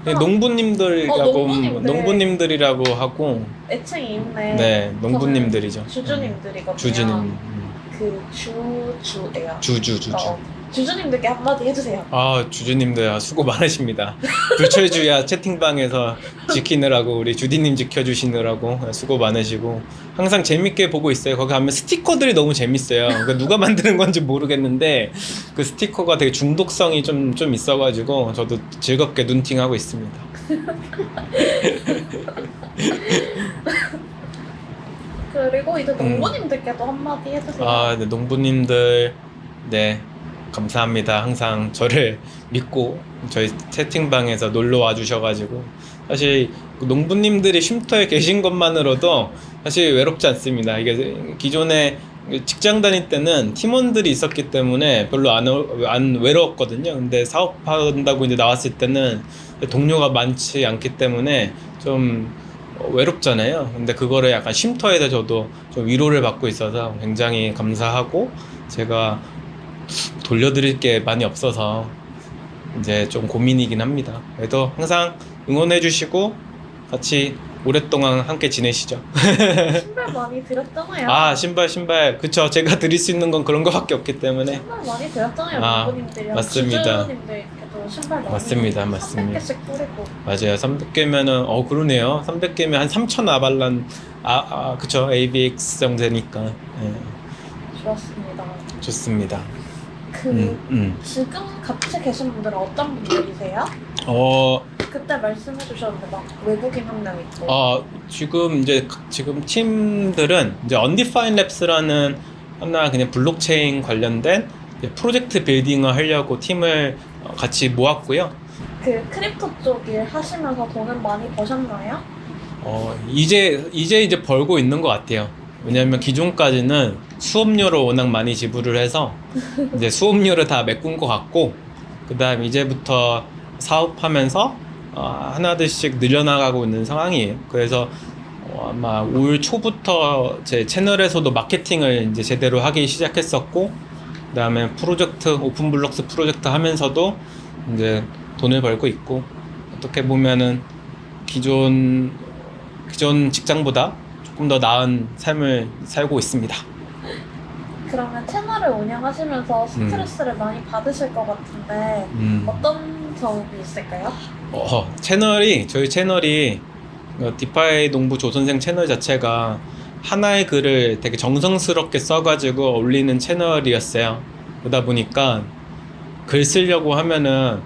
농부님들이라고 농부님들이라고 하고 애칭이 있네. 네, 농부님들이죠. 주주님들이거든요. 주주님. 주예요. 주주. 주주님들께 한마디 해주세요. 주주님들 수고 많으십니다. 불철주야 채팅방에서 지키느라고 우리 주디님 지켜주시느라고 수고 많으시고 항상 재밌게 보고 있어요. 거기 가면 스티커들이 너무 재밌어요. 그러니까 누가 만드는 건지 모르겠는데 그 스티커가 되게 중독성이 좀 있어가지고 저도 즐겁게 눈팅하고 있습니다. 그리고 이제 농부님들께도 한마디 해주세요. 네, 농부님들 감사합니다. 항상 저를 믿고 저희 채팅방에서 놀러 와 주셔가지고 사실 농부님들이 쉼터에 계신 것만으로도 사실 외롭지 않습니다. 이게 기존에 직장 다닐 때는 팀원들이 있었기 때문에 별로 안 외로웠거든요. 근데 사업한다고 이제 나왔을 때는 동료가 많지 않기 때문에 좀 외롭잖아요. 근데 그거를 약간 쉼터에서 저도 좀 위로를 받고 있어서 굉장히 감사하고, 제가 돌려드릴 게 많이 없어서 이제 좀 고민이긴 합니다. 그래도 항상 응원해 주시고 같이 오랫동안 함께 지내시죠. 신발 많이 드렸잖아요. 아, 신발. 그쵸. 제가 드릴 수 있는 건 그런 거밖에 없기 때문에. 신발 많이 드렸잖아요. 아, 멤버님들이랑 맞습니다. 주주님들께도 신발 많이 맞습니다. 300개씩 뿌리고. 맞아요. 300개면은, 그러네요. 300개면 한 3,000 아발란, 그쵸. ABX 정도 되니까. 예, 좋았습니다. 좋습니다. 지금 같이 계신 분들은 어떤 분들이세요? 그때 말씀해 주셨는데 막 외국인 한 명 있고. 지금 팀들은 이제 Undefined Labs라는 하나 그냥 블록체인 관련된 이제 프로젝트 빌딩을 하려고 팀을 같이 모았고요. 그 크립토 쪽 일 하시면서 돈은 많이 버셨나요? 이제 벌고 있는 것 같아요. 왜냐하면 기존까지는 수업료를 워낙 많이 지불을 해서 이제 수업료를 다 메꾼 것 같고, 그 다음 이제부터 사업하면서 하나둘씩 늘려나가고 있는 상황이에요. 그래서 아마 올 초부터 제 채널에서도 마케팅을 이제 제대로 하기 시작했었고, 그 다음에 오픈블록스 프로젝트 하면서도 이제 돈을 벌고 있고, 어떻게 보면은 기존 직장보다 조금 더 나은 삶을 살고 있습니다. 그러면 채널을 운영하시면서 스트레스를 많이 받으실 것 같은데 어떤 점이 있을까요? 저희 채널이 디파이 농부 조선생 채널 자체가 하나의 글을 되게 정성스럽게 써가지고 올리는 채널이었어요. 그러다 보니까 글 쓰려고 하면은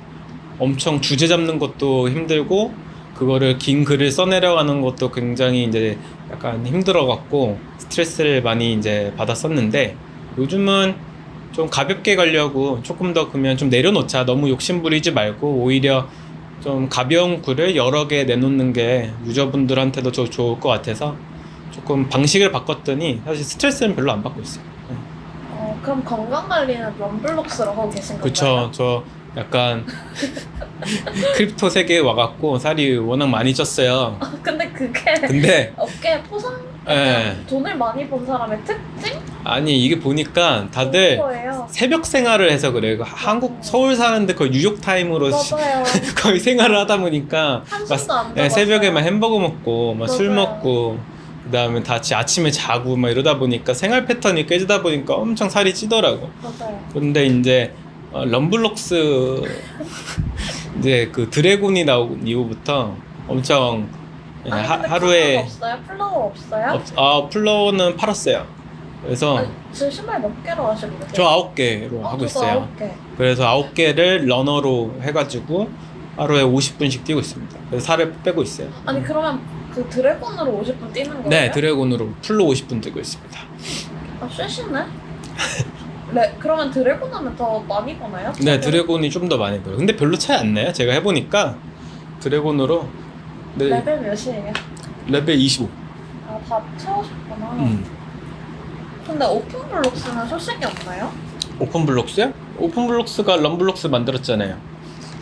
엄청 주제 잡는 것도 힘들고, 그거를 긴 글을 써내려가는 것도 굉장히 이제 약간 힘들어갖고 스트레스를 많이 이제 받았었는데, 요즘은 좀 가볍게 가려고 조금 더 그러면 좀 내려놓자, 너무 욕심 부리지 말고 오히려 좀 가벼운 글을 여러 개 내놓는 게 유저분들한테도 좋을 것 같아서 조금 방식을 바꿨더니 사실 스트레스는 별로 안 받고 있어요. 그럼 건강관리는 럼블록스로 하고 계신 건가요? 그쵸. 저 약간 크립토 세계에 와갖고 살이 워낙 많이 쪘어요. 근데 그게 근데 어깨 포상? 예. 돈을 많이 번 사람의 특징? 아니, 이게 보니까 다들 거예요. 새벽 생활을 해서 그래요. 서울 사는데 거의 뉴욕 타임으로 맞아요. 거의 생활을 하다 보니까 한숨도 안 예, 자봤어요. 새벽에 막 햄버거 먹고 막 술 맞아요. 먹고 그다음에 다 아침에 자고 막 이러다 보니까 생활 패턴이 깨지다 보니까 엄청 살이 찌더라고. 맞아요. 근데 이제 럼블록스 이제 그 드래곤이 나온 이후부터 엄청 아니, 근데 하루에 플라워 없어요? 플로어는 팔았어요. 그래서 아니, 지금 신발 몇 개로 하시고 계세요? 저 9개로 하고 저도 있어요. 9개. 그래서 9개를 러너로 해가지고 하루에 50분씩 뛰고 있습니다. 그래서 살을 빼고 있어요. 아니 그러면 그 드래곤으로 50분 뛰는 거예요? 네, 드래곤으로 풀로 50분 뛰고 있습니다. 쎄시네? 네, 그러면 드래곤 하면 더 많이 버나요? 네, 드래곤이 좀 더 많이 들어요. 근데 별로 차이 안 나요. 제가 해보니까 드래곤으로 레벨 몇이에요? 레벨 25. 다 채우셨구나. 근데 오픈블록스는 소식이 없나요? 오픈블록스요? 오픈블록스가 럼블록스 만들었잖아요.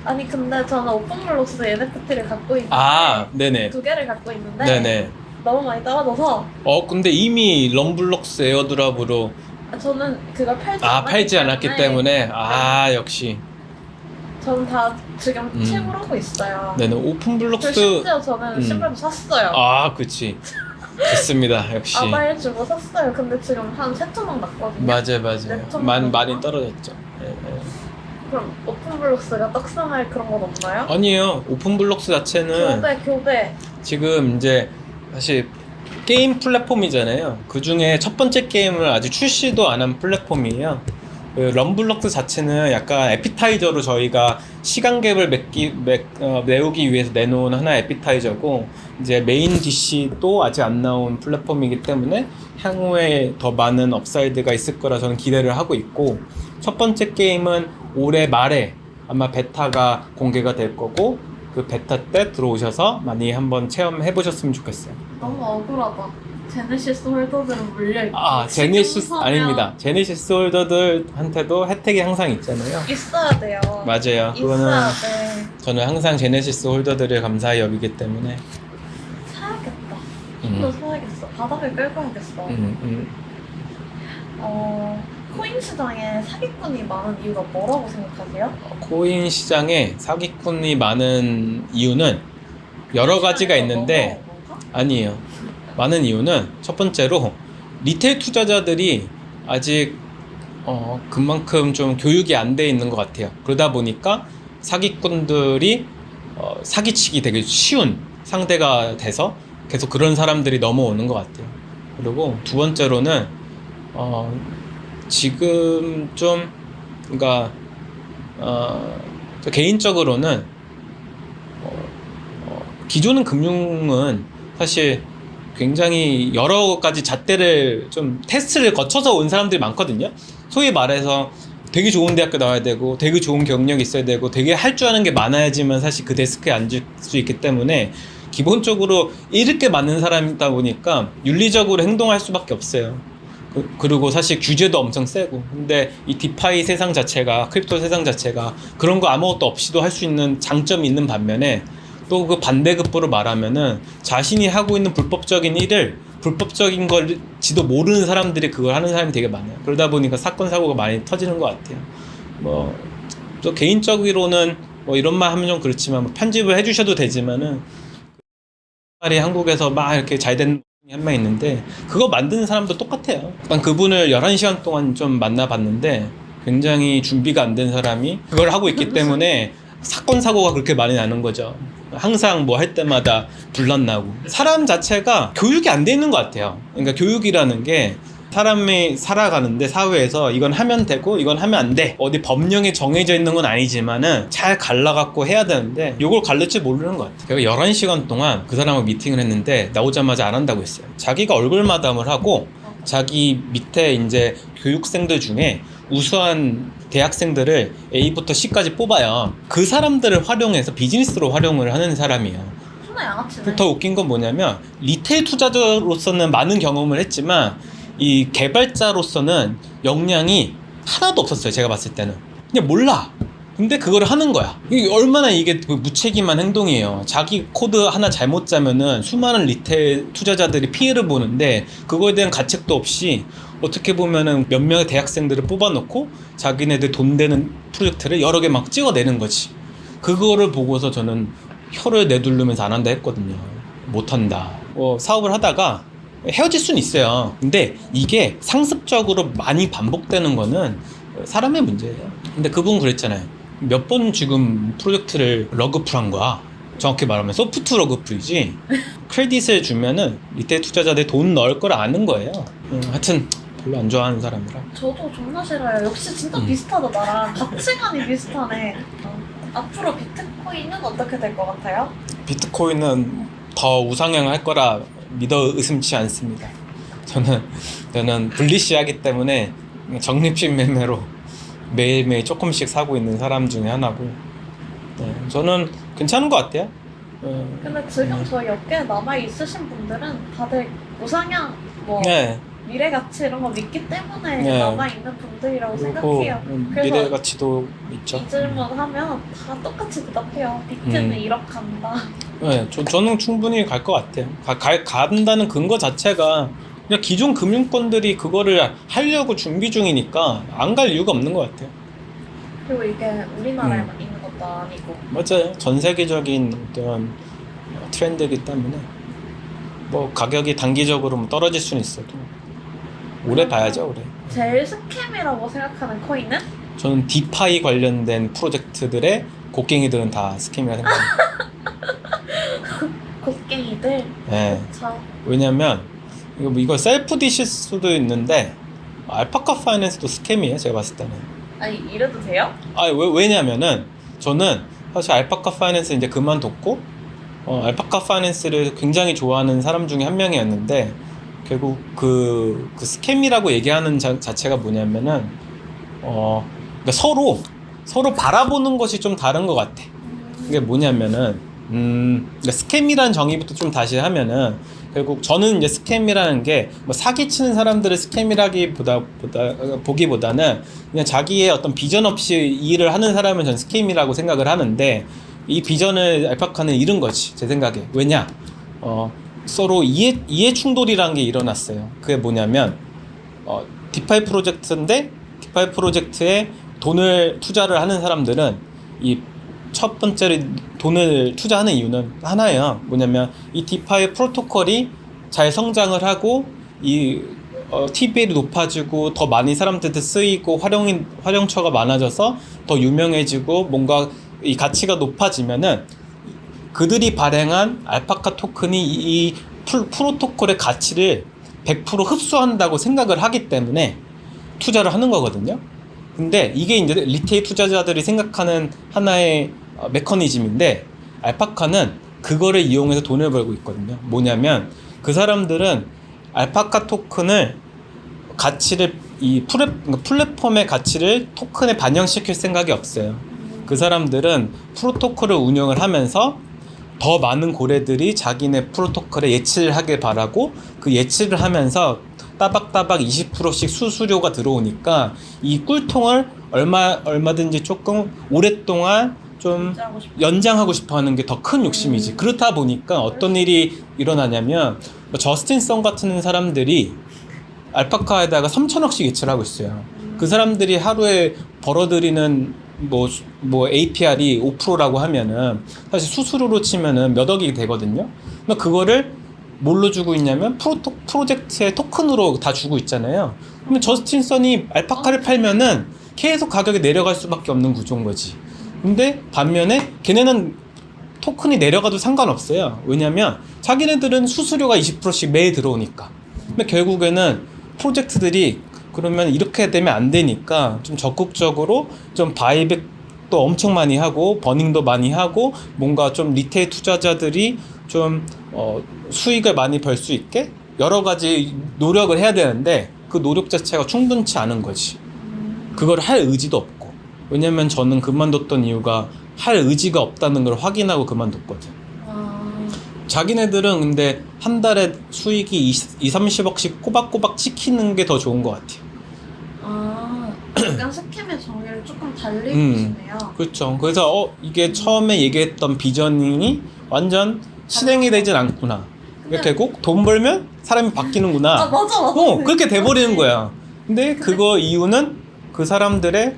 아니 근데 저는 오픈블록스 NFT를 갖고 있는데 네네. 2개를 갖고 있는데 네네. 너무 많이 떨어져서 근데 이미 럼블록스 에어드랍으로 저는 그걸 팔지 않았기 때문에 역시. 저는 다 지금 채굴 하고 있어요. 네네. 그리고 오픈블록스. 심지어 저는 신발도 샀어요. 그치. 좋습니다. 역시. 아바일 주고 샀어요. 근데 지금 한 3토막 났거든요. 맞아요. 랩톤 많이 그런가? 떨어졌죠. 네. 그럼 오픈블록스가 떡상할 그런 건 없나요? 아니에요. 오픈블록스 자체는 교배 지금 이제 사실 게임 플랫폼이잖아요. 그 중에 첫 번째 게임을 아직 출시도 안 한 플랫폼이에요. 그 럼블록스 자체는 약간 에피타이저로 저희가 시간 갭을 메우기 위해서 내놓은 하나의 에피타이저고, 이제 메인 DC도 아직 안 나온 플랫폼이기 때문에 향후에 더 많은 업사이드가 있을 거라 저는 기대를 하고 있고, 첫 번째 게임은 올해 말에 아마 베타가 공개가 될 거고, 그 베타 때 들어오셔서 많이 한번 체험해 보셨으면 좋겠어요. 너무 억울하다. 제네시스 홀더들은 물려있고 제네시스 아닙니다. 제네시스 홀더들한테도 혜택이 항상 있잖아요. 있어야 돼요. 맞아요. 그거는 있어야 돼. 저는 항상 제네시스 홀더들을 감사히 여기기 때문에 사야겠다. 또 사야겠어. 바닥을 끌고 야겠어. 코인 시장에 사기꾼이 많은 이유가 뭐라고 생각하세요? 코인 시장에 사기꾼이 많은 이유는 여러 가지가 있는데 아니에요. 많은 이유는 첫 번째로 리테일 투자자들이 아직 그만큼 좀 교육이 안 돼 있는 것 같아요. 그러다 보니까 사기꾼들이 사기치기 되게 쉬운 상대가 돼서 계속 그런 사람들이 넘어오는 것 같아요. 그리고 두 번째로는 지금 좀 그러니까 저 개인적으로는 기존은 금융은 사실 굉장히 여러 가지 잣대를 좀 테스트를 거쳐서 온 사람들이 많거든요. 소위 말해서 되게 좋은 대학교 나와야 되고 되게 좋은 경력이 있어야 되고 되게 할 줄 아는 게 많아야지만 사실 그 데스크에 앉을 수 있기 때문에 기본적으로 이렇게 많은 사람이다 보니까 윤리적으로 행동할 수밖에 없어요. 그리고 사실 규제도 엄청 세고 근데 이 디파이 세상 자체가 크립토 세상 자체가 그런 거 아무것도 없이도 할 수 있는 장점이 있는 반면에 또 그 반대급부로 말하면은 자신이 하고 있는 불법적인 일을 불법적인 걸지도 모르는 사람들이 그걸 하는 사람이 되게 많아요. 그러다 보니까 사건 사고가 많이 터지는 것 같아요. 또 개인적으로는 이런 말 하면 좀 그렇지만 편집을 해주셔도 되지만은 말이 한국에서 막 이렇게 잘 된 한 명 있는데 그거 만드는 사람도 똑같아요. 일단 그분을 11시간 동안 좀 만나봤는데 굉장히 준비가 안 된 사람이 그걸 하고 있기 때문에 사건 사고가 그렇게 많이 나는 거죠. 항상 뭐 할 때마다 불난 나고 사람 자체가 교육이 안 돼 있는 것 같아요. 그러니까 교육이라는 게 사람이 살아가는데 사회에서 이건 하면 되고 이건 하면 안 돼 어디 법령에 정해져 있는 건 아니지만은 잘 갈라갖고 해야 되는데 이걸 갈릴지 모르는 것 같아요. 제가 11시간 동안 그 사람하고 미팅을 했는데 나오자마자 안 한다고 했어요. 자기가 얼굴 마담을 하고 자기 밑에 이제 교육생들 중에 우수한 대학생들을 A부터 C까지 뽑아요. 그 사람들을 활용해서 비즈니스로 활용을 하는 사람이에요. 손에 양아치네. 더 웃긴 건 뭐냐면 리테일 투자자로서는 많은 경험을 했지만 이 개발자로서는 역량이 하나도 없었어요. 제가 봤을 때는 그냥 몰라. 근데 그거를 하는 거야. 이게 얼마나 이게 무책임한 행동이에요. 자기 코드 하나 잘못 짜면은 수많은 리테일 투자자들이 피해를 보는데 그거에 대한 가책도 없이 어떻게 보면은 몇 명의 대학생들을 뽑아놓고 자기네들 돈 되는 프로젝트를 여러 개 막 찍어내는 거지. 그거를 보고서 저는 혀를 내두르면서 안 한다 했거든요. 못한다. 사업을 하다가 헤어질 수는 있어요. 근데 이게 상습적으로 많이 반복되는 거는 사람의 문제예요. 근데 그분 그랬잖아요. 몇 번 지금 프로젝트를 러그풀한 거야. 정확히 말하면 소프트 러그풀이지. 크레딧을 주면은 리테일 투자자들 돈 넣을 걸 아는 거예요. 하여튼 별로 안 좋아하는 사람이라. 저도 존나 싫어요. 역시 진짜 비슷하다 나랑. 가치관이 비슷하네. 앞으로 비트코인은 어떻게 될 것 같아요? 비트코인은 더 우상향할 거라 믿어 의심치 않습니다. 저는 불리시하기 때문에 적립식 매매로 매일매일 조금씩 사고 있는 사람 중에 하나고 저는 괜찮은 것 같아요. 근데 지금 저희 업계에 남아있으신 분들은 다들 우상향, 네. 미래 가치 이런 거 믿기 때문에 네. 남아있는 분들이라고 그리고 생각해요. 미래 그래서 가치도 있죠. 이 질문 하면 다 똑같이 대답해요. 비트는 1억 간다. 네, 저는 충분히 갈 것 같아요. 간다는 근거 자체가 그냥 기존 금융권들이 그거를 하려고 준비 중이니까 안 갈 이유가 없는 것 같아요. 그리고 이게 우리나라에만 있는 것도 아니고. 맞아요. 전 세계적인 어떤 트렌드이기 때문에 뭐 가격이 단기적으로 뭐 떨어질 수는 있어도 오래 봐야죠, 오래. 제일 스캠이라고 생각하는 코인은? 저는 디파이 관련된 프로젝트들의 곡괭이들은 다 스캠이라 생각합니다. 곡괭이들. 네. 그쵸. 왜냐면 이거 셀프 디실 수도 있는데 알파카 파이낸스도 스캠이에요, 제가 봤을 때는. 아니 이래도 돼요? 왜냐면은 저는 사실 알파카 파이낸스 이제 그만뒀고 알파카 파이낸스를 굉장히 좋아하는 사람 중에 한 명이었는데 결국 그 스캠이라고 얘기하는 자체가 뭐냐면은 그러니까 서로 바라보는 것이 좀 다른 것 같아. 이게 뭐냐면은 그러니까 스캠이란 정의부터 좀 다시 하면은 결국 저는 이제 스캠이라는 게 뭐 사기치는 사람들을 보기보다는 그냥 자기의 어떤 비전 없이 이 일을 하는 사람은 전 스캠이라고 생각을 하는데, 이 비전을 알파카는 잃은 거지 제 생각에. 왜냐? 서로 이해 충돌이라는 게 일어났어요. 그게 뭐냐면 디파이 프로젝트인데, 디파이 프로젝트에 돈을 투자를 하는 사람들은 이 첫 번째로 돈을 투자하는 이유는 하나예요. 뭐냐면 이 디파이 프로토콜이 잘 성장을 하고 이 TVL이 높아지고 더 많이 사람들한테 쓰이고 활용처가 많아져서 더 유명해지고 뭔가 이 가치가 높아지면은 그들이 발행한 알파카 토큰이 이 프로토콜의 가치를 100% 흡수한다고 생각을 하기 때문에 투자를 하는 거거든요. 근데 이게 이제 리테일 투자자들이 생각하는 하나의 메커니즘인데, 알파카는 그거를 이용해서 돈을 벌고 있거든요. 뭐냐면 그 사람들은 알파카 토큰을 가치를 플랫폼의 가치를 토큰에 반영시킬 생각이 없어요. 그 사람들은 프로토콜을 운영을 하면서 더 많은 고래들이 자기네 프로토콜에 예치를 하길 바라고, 그 예치를 하면서 따박따박 20%씩 수수료가 들어오니까 이 꿀통을 얼마든지 조금 오랫동안 좀 연장하고 싶어 하는 게 더 큰 욕심이지. 그렇다 보니까 어떤 일이 일어나냐면 저스틴 성 같은 사람들이 알파카에다가 3천억씩 예치를 하고 있어요. 그 사람들이 하루에 벌어들이는 뭐 APR이 5%라고 하면은 사실 수수료로 치면은 몇 억이 되거든요. 그러니까 그거를 뭘로 주고 있냐면 프로젝트의 토큰으로 다 주고 있잖아요. 그러면 저스틴 선이 알파카를 팔면은 계속 가격이 내려갈 수밖에 없는 구조인 거지. 근데 반면에 걔네는 토큰이 내려가도 상관없어요. 왜냐면 자기네들은 수수료가 20%씩 매일 들어오니까. 근데 결국에는 프로젝트들이 그러면 이렇게 되면 안 되니까 좀 적극적으로 좀 바이백도 엄청 많이 하고 버닝도 많이 하고 뭔가 좀 리테일 투자자들이 좀 수익을 많이 벌 수 있게 여러 가지 노력을 해야 되는데, 그 노력 자체가 충분치 않은 거지. 그걸 할 의지도 없고. 왜냐면 저는 그만뒀던 이유가 할 의지가 없다는 걸 확인하고 그만뒀거든. 자기네들은 근데 한 달에 수익이 20-30억씩 꼬박꼬박 찍히는 게 더 좋은 것 같아요. 약간 스캠의 정의를 조금 달리 보시네요. 그렇죠. 그래서 이게 처음에 얘기했던 비전이 완전 실행이 되진 않구나. 결국 돈 벌면 사람이 바뀌는구나. 맞아. 그렇게 돼버리는 거야. 근데 그거 이유는 그 사람들의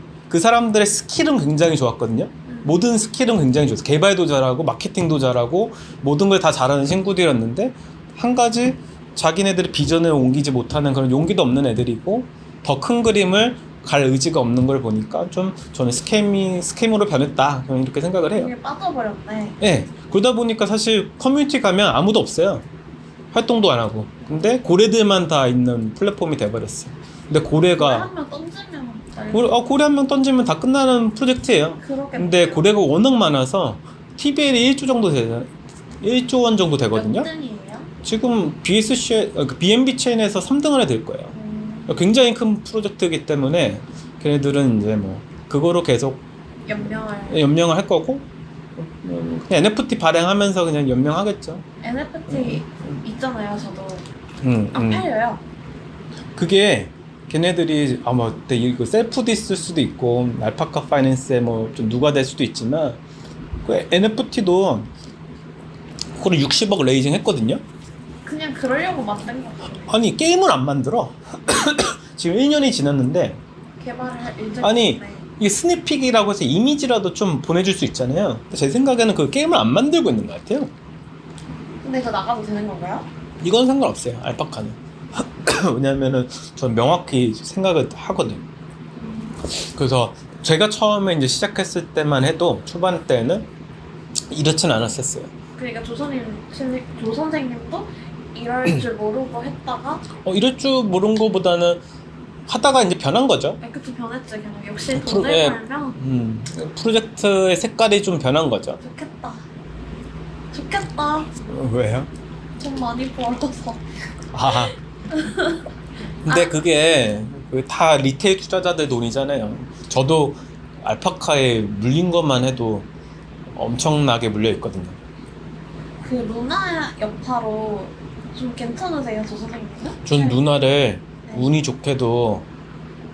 스킬은 굉장히 좋았거든요. 모든 스킬은 굉장히 좋았어. 개발도 잘하고 마케팅도 잘하고 모든 걸 다 잘하는 친구들이었는데, 한 가지 자기네들의 비전을 옮기지 못하는 그런 용기도 없는 애들이고 더 큰 그림을 갈 의지가 없는 걸 보니까 좀 저는 스캠으로 변했다, 저는 이렇게 생각을 해요. 이게 빠져버렸네. 네. 그러다 보니까 사실 커뮤니티 가면 아무도 없어요. 활동도 안 하고. 근데 고래들만 다 있는 플랫폼이 돼버렸어요. 근데 고래가 한 명 던지면 고래 한 명 던지면 다 끝나는 프로젝트예요. 그러겠네요. 근데 고래가 워낙 많아서 TVL이 1조 정도 되잖아요. 1조 원 정도 되거든요. 몇 등이에요? 지금 BNB 체인에서 3등 안에 들 거예요. 굉장히 큰 프로젝트이기 때문에 걔네들은 이제 뭐 그거로 계속 연명을 할 거고, 그냥 NFT 발행하면서 그냥 연명하겠죠. NFT 있잖아요, 저도. 안 팔려요. 그게 걔네들이 아마 이거 셀프 디스일 수도 있고 알파카 파이낸스에 뭐 좀 누가 될 수도 있지만, 그 NFT도 그걸 60억 레이징 했거든요. 그냥 그러려고 만든 거 같아요. 아니 게임을 안 만들어. 지금 1년이 지났는데 개발을 할 일정이 아니 있네. 이게 스니픽이라고 해서 이미지라도 좀 보내줄 수 있잖아요. 근데 제 생각에는 그 게임을 안 만들고 있는 것 같아요. 근데 이거 나가도 되는 건가요? 이건 상관없어요, 알파카는. 왜냐면은 전 명확히 생각을 하거든. 그래서 제가 처음에 이제 시작했을 때만 해도 초반 때는 이렇진 않았었어요. 그러니까 조 선생님도 이럴 줄 모르고 했다가 이럴 줄 모르는 거보다는 하다가 이제 변한 거죠. 그쵸, 변했지. 그냥 역시 돈을 벌면 프로젝트의 색깔이 좀 변한 거죠. 좋겠다. 왜요? 돈 많이 벌어서. 근데 그게 다 리테일 투자자들 돈이잖아요. 저도 알파카에 물린 것만 해도 엄청나게 물려 있거든요. 그 루나 여파로 좀 괜찮으세요, 조 선생님은? 전 루나를 네. 운이 좋게도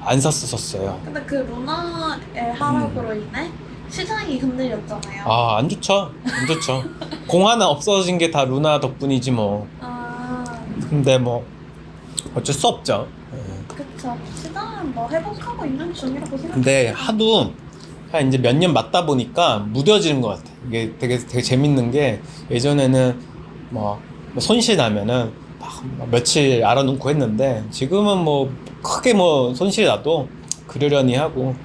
안 샀었어요. 근데 그 루나의 하락으로 인해 시장이 흔들렸잖아요. 아, 안 좋죠. 안 좋죠. 공 하나 없어진 게 다 루나 덕분이지 뭐. 아, 근데 뭐 어쩔 수 없죠. 예. 그쵸. 시장은 뭐 회복하고 있는 중이라고 생각해요. 근데 하도 한 이제 몇 년 맞다 보니까 무뎌지는 것 같아. 이게 되게 재밌는 게 예전에는 뭐 손실 나면은 막 며칠 알아놓고 했는데 지금은 뭐 크게 뭐 손실 나도 그러려니 하고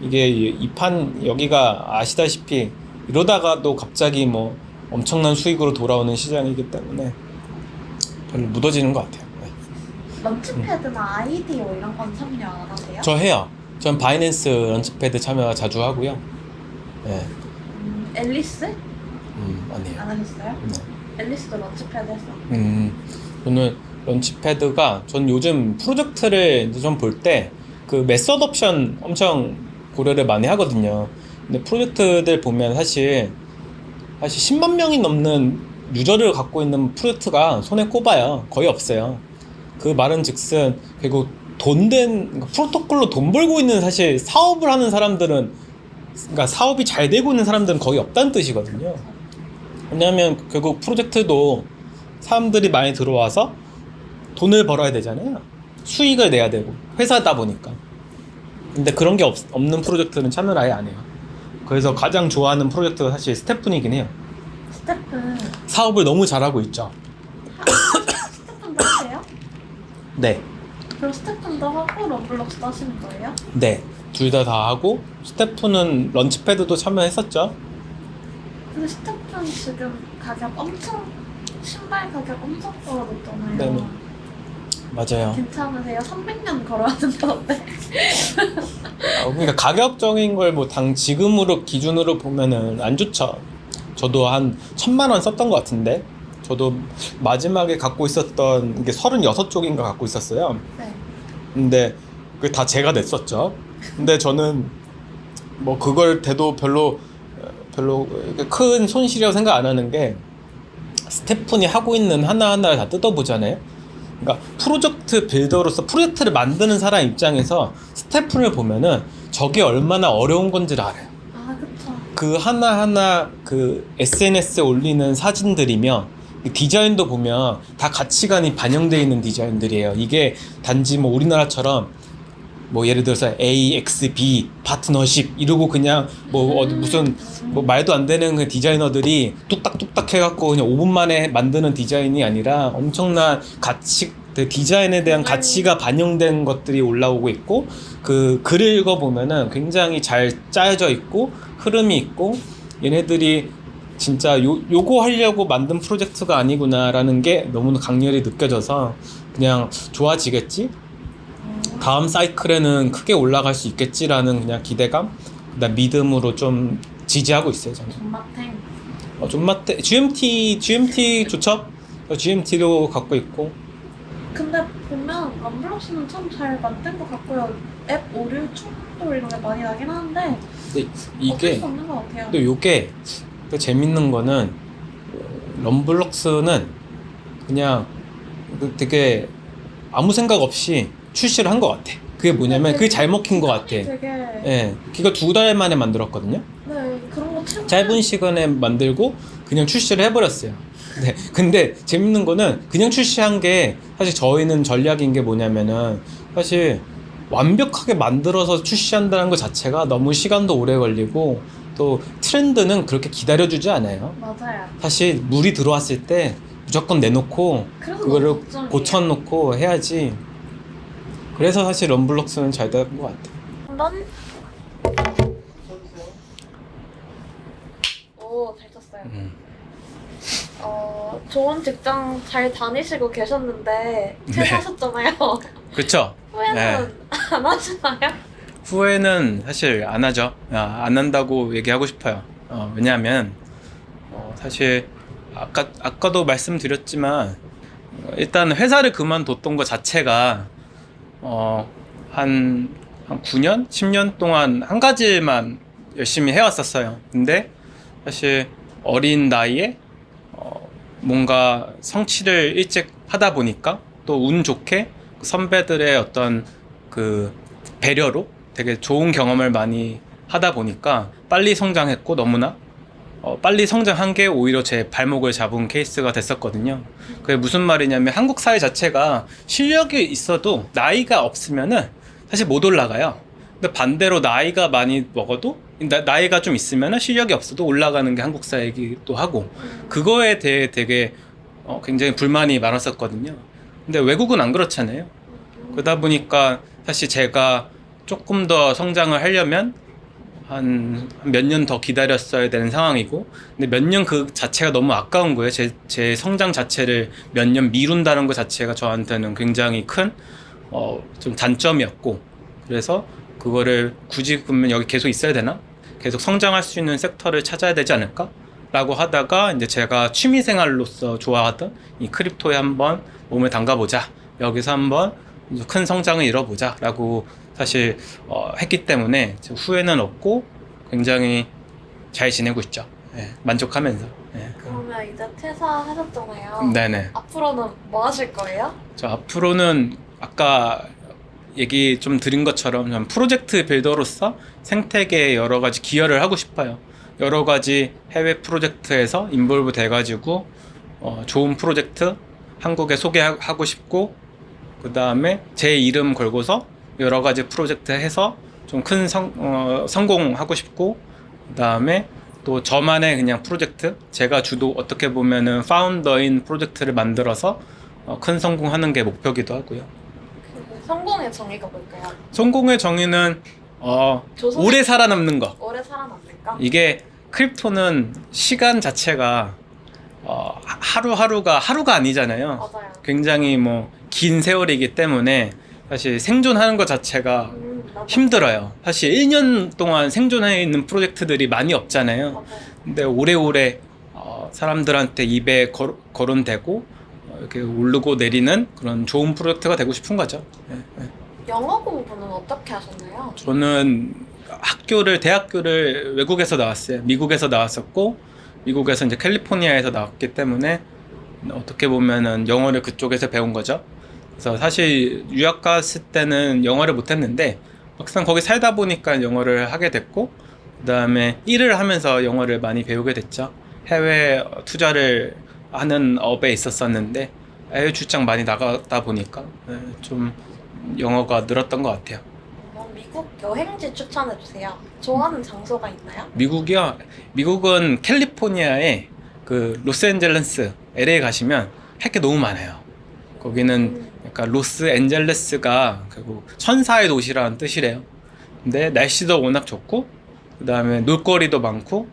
이게 이 판 여기가 아시다시피 이러다가도 갑자기 뭐 엄청난 수익으로 돌아오는 시장이기 때문에 별로 묻어지는 것 같아요. 네. 런치패드나 아이디어 이런 건 참여 안 하세요? 저 해요. 전 바이낸스 런치패드 참여 자주 하고요. 네. 앨리스? 아니에요. 안 하셨어요? 네. 앨리스도 런치패드 했어. 저는 런치패드가 전 요즘 프로젝트를 좀 볼 때 그 메서드 옵션 엄청 고려를 많이 하거든요. 근데 프로젝트들 보면 사실 10만 명이 넘는 유저를 갖고 있는 프로젝트가 손에 꼽아요. 거의 없어요. 그 말은 즉슨 그리고 그러니까 프로토콜로 돈 벌고 있는 사실 사업을 하는 사람들은 그러니까 사업이 잘 되고 있는 사람들은 거의 없다는 뜻이거든요. 왜냐하면 결국 프로젝트도 사람들이 많이 들어와서 돈을 벌어야 되잖아요. 수익을 내야 되고 회사다 보니까. 근데 그런 게 없는 프로젝트는 참여를 아예 안 해요. 그래서 가장 좋아하는 프로젝트가 사실 스태프이긴 해요. 스태프. 사업을 너무 잘하고 있죠. 스태프도 하세요? 네, 그럼 스태프도 하고 럼블록스도 하시는 거예요? 네, 둘 다 하고 스태프는 런치패드도 참여했었죠. 근데 스태프는 지금 가격 엄청 신발 가격 엄청 떨어졌잖아요. 네. 맞아요. 괜찮으세요? 300년 걸어야 된다는데. 그러니까 가격적인 걸 뭐 지금으로 기준으로 보면은 안 좋죠. 저도 한 1,000만 원 썼던 것 같은데 저도 마지막에 갖고 있었던 이게 36쪽인가 갖고 있었어요. 네. 근데 그게 다 제가 냈었죠. 근데 저는 뭐 그걸 돼도 별로 큰 손실이라고 생각 안 하는 게 스태프니 하고 있는 하나하나를 다 뜯어보잖아요. 그러니까 프로젝트 빌더로서 프로젝트를 만드는 사람 입장에서 스태프를 보면은 저게 얼마나 어려운 건지를 알아요. 아, 그쵸. 그 하나하나 그 SNS에 올리는 사진들이며 디자인도 보면 다 가치관이 반영되어 있는 디자인들이에요. 이게 단지 뭐 우리나라처럼 뭐 예를 들어서 A, X, B 파트너십 이러고 그냥 뭐 어디 무슨 뭐 말도 안 되는 그 디자이너들이 뚝딱뚝딱 해갖고 그냥 5분 만에 만드는 디자인이 아니라 엄청난 그 디자인에 대한 가치가 반영된 것들이 올라오고 있고 그 글을 읽어보면은 굉장히 잘 짜여져 있고 흐름이 있고 얘네들이 진짜 요거 하려고 만든 프로젝트가 아니구나라는 게 너무 강렬히 느껴져서 그냥 좋아지겠지? 다음 사이클에는 크게 올라갈 수 있겠지라는 그냥 기대감, 그다음 믿음으로 좀 지지하고 있어요 저는. 존맛탱. 존맛탱 GMT 좋죠? GMT도 갖고 있고. 근데 보면 럼블록스는 참 잘 만든 것 같고요. 앱 오류 충돌 이런 게 많이 나긴 하는데 근데 어쩔 이게 수 없는 것 같아요. 또 요게 또 재밌는 거는 럼블록스는 그냥 되게 아무 생각 없이 출시를 한 것 같아. 그게 뭐냐면 그게 잘 먹힌 것 같아. 되게 예, 그거 2달 만에 만들었거든요. 네, 그런 거 참 짧은 시간에 만들고 그냥 출시를 해버렸어요. 네, 근데 재밌는 거는 그냥 출시한 게 사실 저희는 전략인 게 뭐냐면은 사실 완벽하게 만들어서 출시한다는 것 자체가 너무 시간도 오래 걸리고 또 트렌드는 그렇게 기다려주지 않아요. 맞아요. 사실 물이 들어왔을 때 무조건 내놓고 그래서 그거를 너무 걱정이에요. 고쳐놓고 해야지. 그래서 사실 럼블록스는 잘 된 것 같아. 한번 오, 잘 쳤어요. 좋은 직장 잘 다니시고 계셨는데 퇴사하셨잖아요. 그렇죠. 후회는 네. 안 하시나요? 후회는 사실 안 하죠. 안 한다고 얘기하고 싶어요. 왜냐하면 사실 아까도 말씀드렸지만 일단 회사를 그만뒀던 것 자체가 한 9년, 10년 동안 한 가지만 열심히 해왔었어요. 근데 사실 어린 나이에 뭔가 성취를 일찍 하다 보니까 또 운 좋게 선배들의 어떤 그 배려로 되게 좋은 경험을 많이 하다 보니까 빨리 성장했고 너무나 빨리 성장한 게 오히려 제 발목을 잡은 케이스가 됐었거든요. 그게 무슨 말이냐면 한국 사회 자체가 실력이 있어도 나이가 없으면은 사실 못 올라가요. 근데 반대로 나이가 많이 먹어도 나이가 좀 있으면은 실력이 없어도 올라가는 게 한국 사회이기도 하고 그거에 대해 되게 굉장히 불만이 많았었거든요. 근데 외국은 안 그렇잖아요. 그러다 보니까 사실 제가 조금 더 성장을 하려면 한 몇 년 더 기다렸어야 되는 상황이고 근데 몇 년 그 자체가 너무 아까운 거예요. 제 성장 자체를 몇 년 미룬다는 것 자체가 저한테는 굉장히 큰 좀 단점이었고 그래서 그거를 굳이 그러면 여기 계속 있어야 되나? 계속 성장할 수 있는 섹터를 찾아야 되지 않을까? 라고 하다가 이제 제가 취미생활로서 좋아하던 이 크립토에 한번 몸을 담가보자. 여기서 한번 큰 성장을 이뤄보자 라고 사실 했기 때문에 후회는 없고 굉장히 잘 지내고 있죠. 네, 만족하면서. 네. 그러면 이제 퇴사하셨잖아요. 네네. 앞으로는 뭐 하실 거예요? 저 앞으로는 아까 얘기 좀 드린 것처럼 좀 프로젝트 빌더로서 생태계에 여러 가지 기여를 하고 싶어요. 여러 가지 해외 프로젝트에서 인볼브 돼가지고 좋은 프로젝트 한국에 소개하고 싶고 그 다음에 제 이름 걸고서 여러 가지 프로젝트 해서 좀 큰 성공하고 싶고 그 다음에 또 저만의 그냥 프로젝트 제가 주도 어떻게 보면은 파운더인 프로젝트를 만들어서 큰 성공하는 게 목표기도 하고요. 그 성공의 정의가 뭘까요? 성공의 정의는 조선- 오래 살아남는 거. 오래 살아남을까? 이게 크립토는 시간 자체가 하루가 아니잖아요. 맞아요. 굉장히 뭐 긴 세월이기 때문에 사실 생존하는 것 자체가 맞아. 힘들어요. 사실 1년 동안 생존해 있는 프로젝트들이 많이 없잖아요. 맞아요. 근데 오래오래 사람들한테 입에 거론되고 이렇게 오르고 내리는 그런 좋은 프로젝트가 되고 싶은 거죠. 네, 네. 영어 공부는 어떻게 하셨나요? 저는 대학교를 외국에서 나왔어요. 미국에서 나왔었고, 미국에서 이제 캘리포니아에서 나왔기 때문에 어떻게 보면은 영어를 그쪽에서 배운 거죠. 그래서 사실 유학 갔을 때는 영어를 못했는데 막상 거기 살다 보니까 영어를 하게 됐고, 그 다음에 일을 하면서 영어를 많이 배우게 됐죠. 해외 투자를 하는 업에 있었었는데 해외 출장 많이 나가다 보니까 좀 영어가 늘었던 것 같아요. 미국 여행지 추천해주세요. 좋아하는 장소가 있나요? 미국이요? 미국은 캘리포니아에 그 로스앤젤레스 LA 가시면 할 게 너무 많아요. 거기는 약간 로스앤젤레스가 결국 천사의 도시라는 뜻이래요. 근데 날씨도 워낙 좋고 그 다음에 놀거리도 많고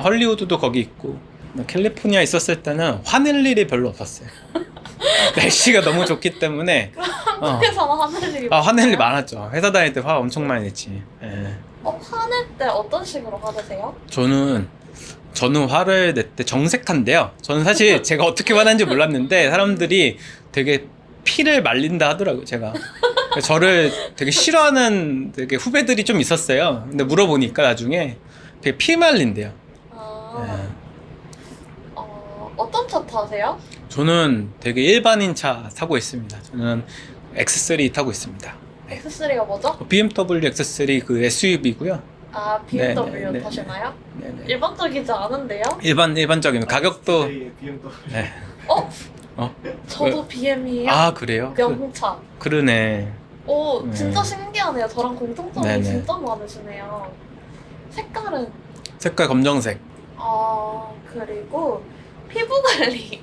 헐리우드도 거기 있고 캘리포니아 있었을 때는 화낼 일이 별로 없었어요. 날씨가 너무 좋기 때문에 한국에서는 화낼 일이 화낼 일 많아요? 많았죠. 회사 다닐 때 화 엄청 많이 냈지. 예. 화낼 때 어떤 식으로 화내세요? 저는 화를 낼 때 정색한데요. 저는 사실 제가 어떻게 화난지 몰랐는데 사람들이 되게 피를 말린다 하더라고요. 제가 저를 되게 싫어하는 되게 후배들이 좀 있었어요. 근데 물어보니까 나중에 되게 피 말린대요. 예. 어떤 차 타세요? 저는 되게 일반인 차 타고 있습니다. 저는 X3 타고 있습니다. 네. X3가 뭐죠? BMW X3 그 SUV고요. 아, BMW 네, 네, 네. 타시나요? 네네. 일반적이지 않은데요? 일반적인 가격도 BMW. 네. 저도 BM이에요. 아 그래요? 명차. 그러네. 오, 네. 진짜 신기하네요. 저랑 공통점이 네네. 진짜 많으시네요. 색깔은 색깔 검정색. 그리고 피부 관리.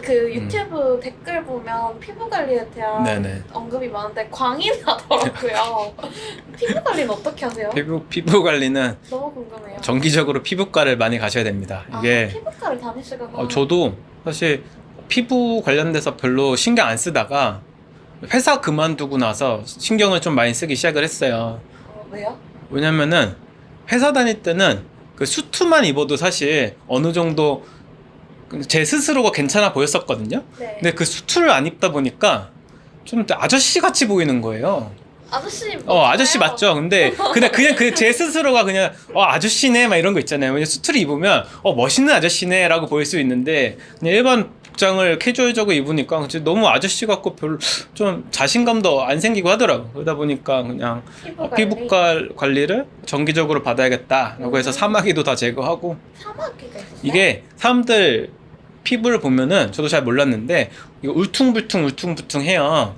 그 유튜브 댓글 보면 피부 관리에 대한 네네. 언급이 많은데 광이 나더라고요. 피부 관리는 어떻게 하세요? 피부 관리는 너무 궁금해요. 정기적으로 피부과를 많이 가셔야 됩니다. 이게 피부과를 다니시고 저도 사실 피부 관련돼서 별로 신경 안 쓰다가 회사 그만두고 나서 신경을 좀 많이 쓰기 시작을 했어요. 왜요? 왜냐면은 회사 다닐 때는 그 수트만 입어도 사실 어느 정도 제 스스로가 괜찮아 보였었거든요. 네. 근데 그 수트를 안 입다 보니까 좀 아저씨 같이 보이는 거예요. 아저씨 아저씨 맞죠? 근데 그냥 그 제 스스로가 그냥 아저씨네 막 이런 거 있잖아요. 왜냐 수트를 입으면 멋있는 아저씨네라고 보일 수 있는데 그냥 일반 복장을 캐주얼적으로 입으니까 진짜 너무 아저씨 같고 별로 좀 자신감도 안 생기고 하더라고. 그러다 보니까 그냥 피부과 관리를 정기적으로 받아야겠다라고 해서 사마귀도 다 제거하고. 사마귀가 있어요? 이게 사람들 피부를 보면은 저도 잘 몰랐는데 이거 울퉁불퉁 해요.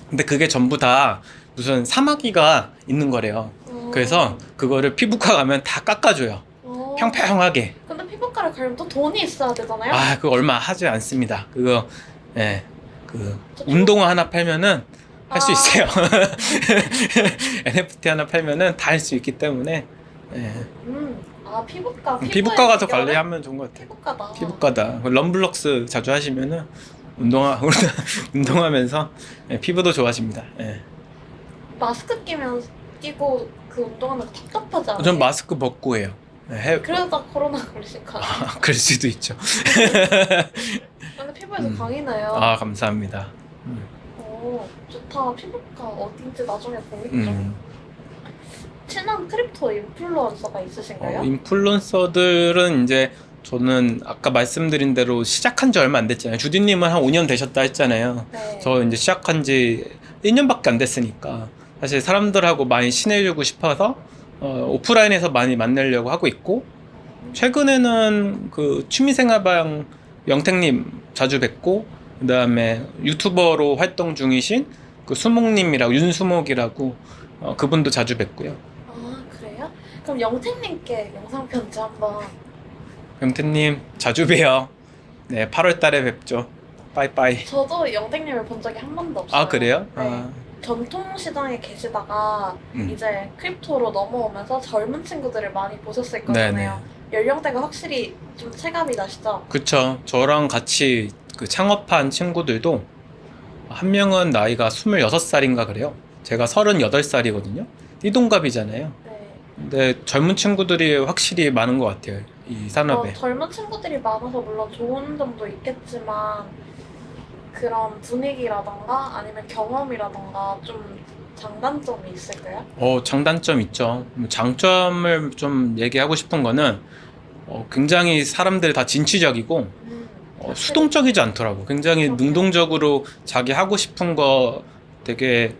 근데 그게 전부 다 무슨 사마귀가 있는 거래요. 그래서 그거를 피부과 가면 다 깎아줘요. 평평하게. 근데 피부과를 가려면 또 돈이 있어야 되잖아요? 그거 얼마 하지 않습니다. 그거 그 운동화 하나 팔면은 할 수 있어요. NFT 하나 팔면은 다 할 수 있기 때문에. 피부과 가서 관리하면 좋은 것 같아요. 피부과다. 럼블럭스 자주 하시면은 운동하면서 피부도 좋아집니다. 마스크 끼고 그 운동하면 답답하지 않아요? 전 마스크 벗고 해요. 그러다 코로나 걸리신 거 아니에요? 그럴 수도 있죠. 근데 피부에서 강이네요. 감사합니다. 좋다. 피부과 어딘지 나중에 보겠죠. 친한 크립토 인플루언서가 있으신가요? 인플루언서들은 이제 저는 아까 말씀드린 대로 시작한 지 얼마 안 됐잖아요. 주디님은 한 5년 되셨다 했잖아요. 네. 저 이제 시작한 지 1년밖에 안 됐으니까 사실 사람들하고 많이 친해지고 싶어서 오프라인에서 많이 만나려고 하고 있고, 최근에는 그 취미생활방 영택님 자주 뵙고, 그 다음에 유튜버로 활동 중이신 그 수목님이라고, 윤수목이라고 그분도 자주 뵙고요. 그래요? 그럼 영택님께 영상 편지 한번. 영택님 자주 봬요. 네, 8월 달에 뵙죠. 빠이빠이. 저도 영택님을 본 적이 한 번도 없어요. 그래요? 네. 전통시장에 계시다가 이제 크립토로 넘어오면서 젊은 친구들을 많이 보셨을 거잖아요. 연령대가 확실히 좀 체감이 나시죠? 그쵸. 저랑 같이 그 창업한 친구들도 한 명은 나이가 26살인가 그래요. 제가 38살이거든요. 띠동갑이잖아요. 네. 근데 젊은 친구들이 확실히 많은 것 같아요. 이 산업에. 젊은 친구들이 많아서 물론 좋은 점도 있겠지만 그런 분위기라던가 아니면 경험이라던가 좀 장단점이 있을까요? 장단점 있죠. 장점을 좀 얘기하고 싶은 거는 굉장히 사람들이 다 진취적이고 수동적이지 않더라고. 굉장히 능동적으로 자기 하고 싶은 거 되게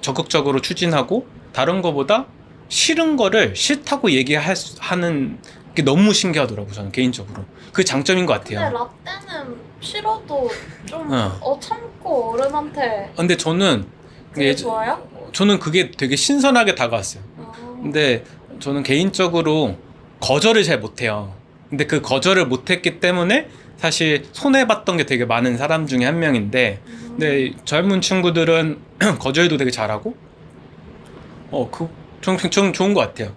적극적으로 추진하고, 다른 거보다 싫은 거를 싫다고 얘기하는 게 너무 신기하더라고. 저는 개인적으로 그 장점인 것 같아요. 근데 라떼는 싫어도 좀 참고 어른한테. 근데 저는 그게 좋아요? 저는 그게 되게 신선하게 다가왔어요. 근데 저는 개인적으로 거절을 잘 못해요. 근데 그 거절을 못했기 때문에 사실 손해봤던 게 되게 많은 사람 중에 한 명인데, 근데 젊은 친구들은 거절도 되게 잘하고, 좀 좋은 것 같아요.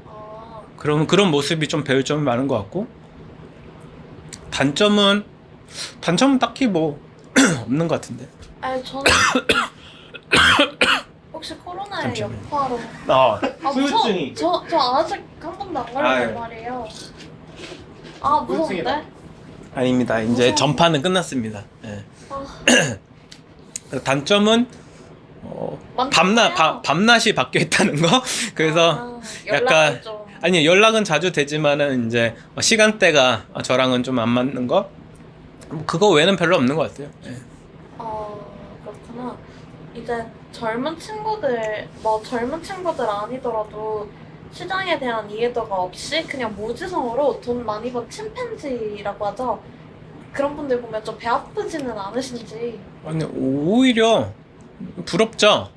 그런 모습이 좀 배울 점이 많은 것 같고, 단점은 딱히 뭐 없는 것 같은데. 저는 혹시 코로나의 잠시만요. 여파로 후유증이. 저 아직 한 번도 안 걸렸단 말이에요. 무서운데? 아닙니다. 이제 전파는 끝났습니다. 네. 단점은 밤낮이 바뀌어 있다는 거. 그래서 약간 연락은 자주 되지만은 이제 시간대가 저랑은 좀 안 맞는 거. 그거 외에는 별로 없는 것 같아요. 네. 그렇구나. 이제 젊은 친구들 아니더라도 시장에 대한 이해도가 없이 그냥 무지성으로 돈 많이 번 침팬지라고 하죠. 그런 분들 보면 좀 배 아프지는 않으신지. 아니, 오히려 부럽죠.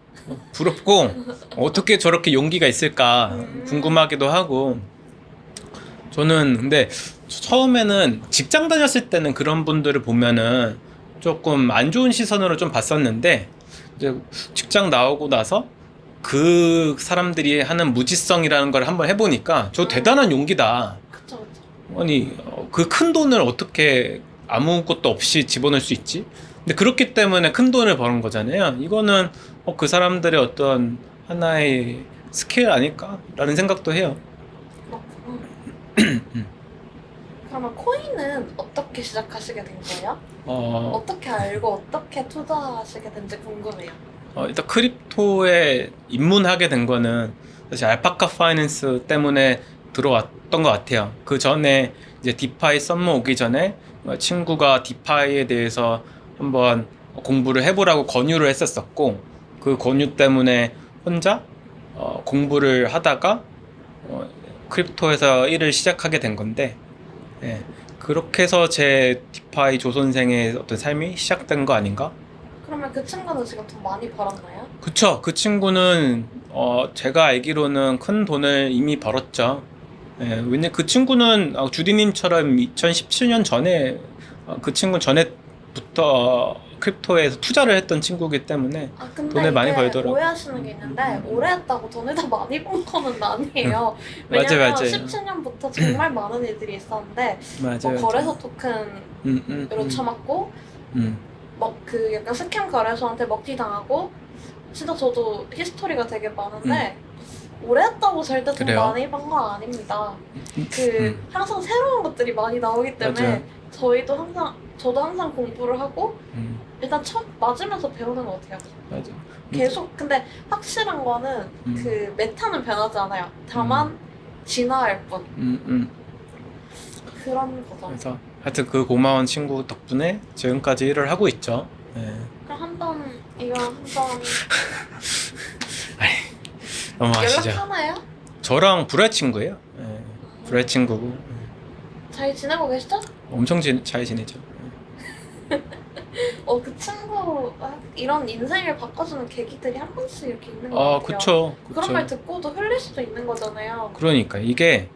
부럽고 어떻게 저렇게 용기가 있을까 궁금하기도 하고. 저는 근데 처음에는 직장 다녔을 때는 그런 분들을 보면은 조금 안 좋은 시선으로 좀 봤었는데, 이제 직장 나오고 나서 그 사람들이 하는 무지성이라는 걸 한번 해보니까 저 대단한 용기다. 그쵸. 아니, 그 큰 돈을 어떻게 아무것도 없이 집어넣을 수 있지? 근데 그렇기 때문에 큰 돈을 버는 거잖아요. 이거는 그 사람들의 어떤 하나의 스킬 아닐까라는 생각도 해요. 그러면 코인은 어떻게 시작하시게 된 거예요? 어떻게 알고 어떻게 투자하시게 된지 궁금해요. 일단 크립토에 입문하게 된 거는 사실 알파카 파이낸스 때문에 들어왔던 것 같아요. 그 전에 이제 디파이 썸머 오기 전에 친구가 디파이에 대해서 한번 공부를 해보라고 권유를 했었었고, 그 권유 때문에 혼자 공부를 하다가 크립토에서 일을 시작하게 된 건데, 예, 그렇게 해서 제 디파이 조선생의 어떤 삶이 시작된 거 아닌가? 그러면 그 친구는 지금 돈 많이 벌었나요? 그쵸. 그 친구는 제가 알기로는 큰 돈을 이미 벌었죠. 예, 왜냐 그 친구는 주디님처럼 2017년 전에 그 친구 전에부터 크립토에서 투자를 했던 친구이기 때문에 아 근데 돈을 많이 이게 벌더라고요. 오해하시는 게 있는데 오래 했다고 돈을 다 많이 번 거는 아니에요. 맞아요, 왜냐면 맞아요. 17년부터 정말 많은 일들이 있었는데 맞아요. 거래소 토큰으로 쳐맞고 그 약간 스캠 거래소한테 먹튀 당하고 진짜 저도 히스토리가 되게 많은데 오래 했다고 절대 돈 그래요? 많이 번 건 아닙니다. 항상 새로운 것들이 많이 나오기 때문에 맞아요. 저도 항상 공부를 하고 일단 맞으면서 배우는 것 같아요. 맞아. 계속 근데 확실한 거는 그 메타는 변하지 않아요. 다만 진화할 뿐. 그런 거죠. 그래서 하여튼 그 고마운 친구 덕분에 지금까지 일을 하고 있죠. 네. 그럼 이거 한번 넘어가시죠. 연락하나요? 저랑 불알 친구예요. 네. 불알 친구고 잘 지내고 계시죠? 엄청 잘 지내죠. 그 친구 이런 인생을 바꿔주는 계기들이 한 번씩 이렇게 있는 것 같아요. 그쵸. 그런 말 듣고도 흘릴 수도 있는 거잖아요. 그러니까 이게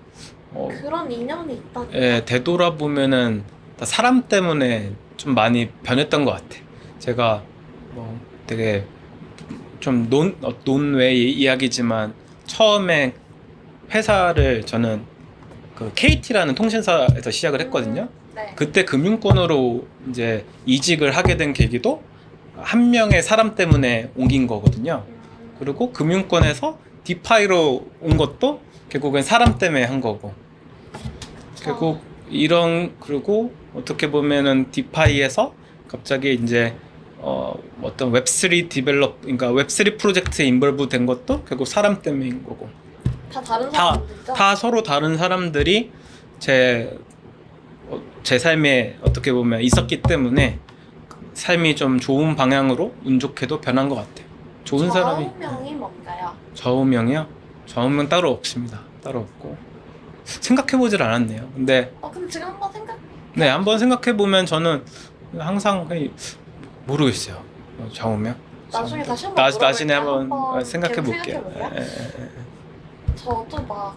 그런 인연이 있다니까. 예, 되돌아보면은 다 사람 때문에 좀 많이 변했던 것 같아. 제가 뭐 되게 좀 논외의 이야기지만 처음에 회사를 저는 그 KT라는 통신사에서 시작을 했거든요. 네. 그때 금융권으로 이제 이직을 하게 된 계기도 한 명의 사람 때문에 옮긴 거거든요. 그리고 금융권에서 디파이로 온 것도 결국엔 사람 때문에 한 거고. 결국 그리고 어떻게 보면은 디파이에서 갑자기 이제 어떤 웹3 그러니까 웹3 프로젝트에 인벌브 된 것도 결국 사람 때문인 거고. 다 다른 사람들이죠? 다 서로 다른 사람들이 제 삶에 어떻게 보면 있었기 때문에 삶이 좀 좋은 방향으로 운 좋게도 변한 것 같아요. 좋은 사람이. 좌우명이 뭔가요? 좌우명이요? 좌우명 따로 없습니다. 따로 없고 생각해보질 않았네요. 근데 근데 지금 한번 네, 한번 생각해보면 저는 항상 모르겠어요. 좌우명. 나중에 다시 한번 나중에 물어볼게요. 한번 생각해볼게요. 생각해볼게요. 저도 막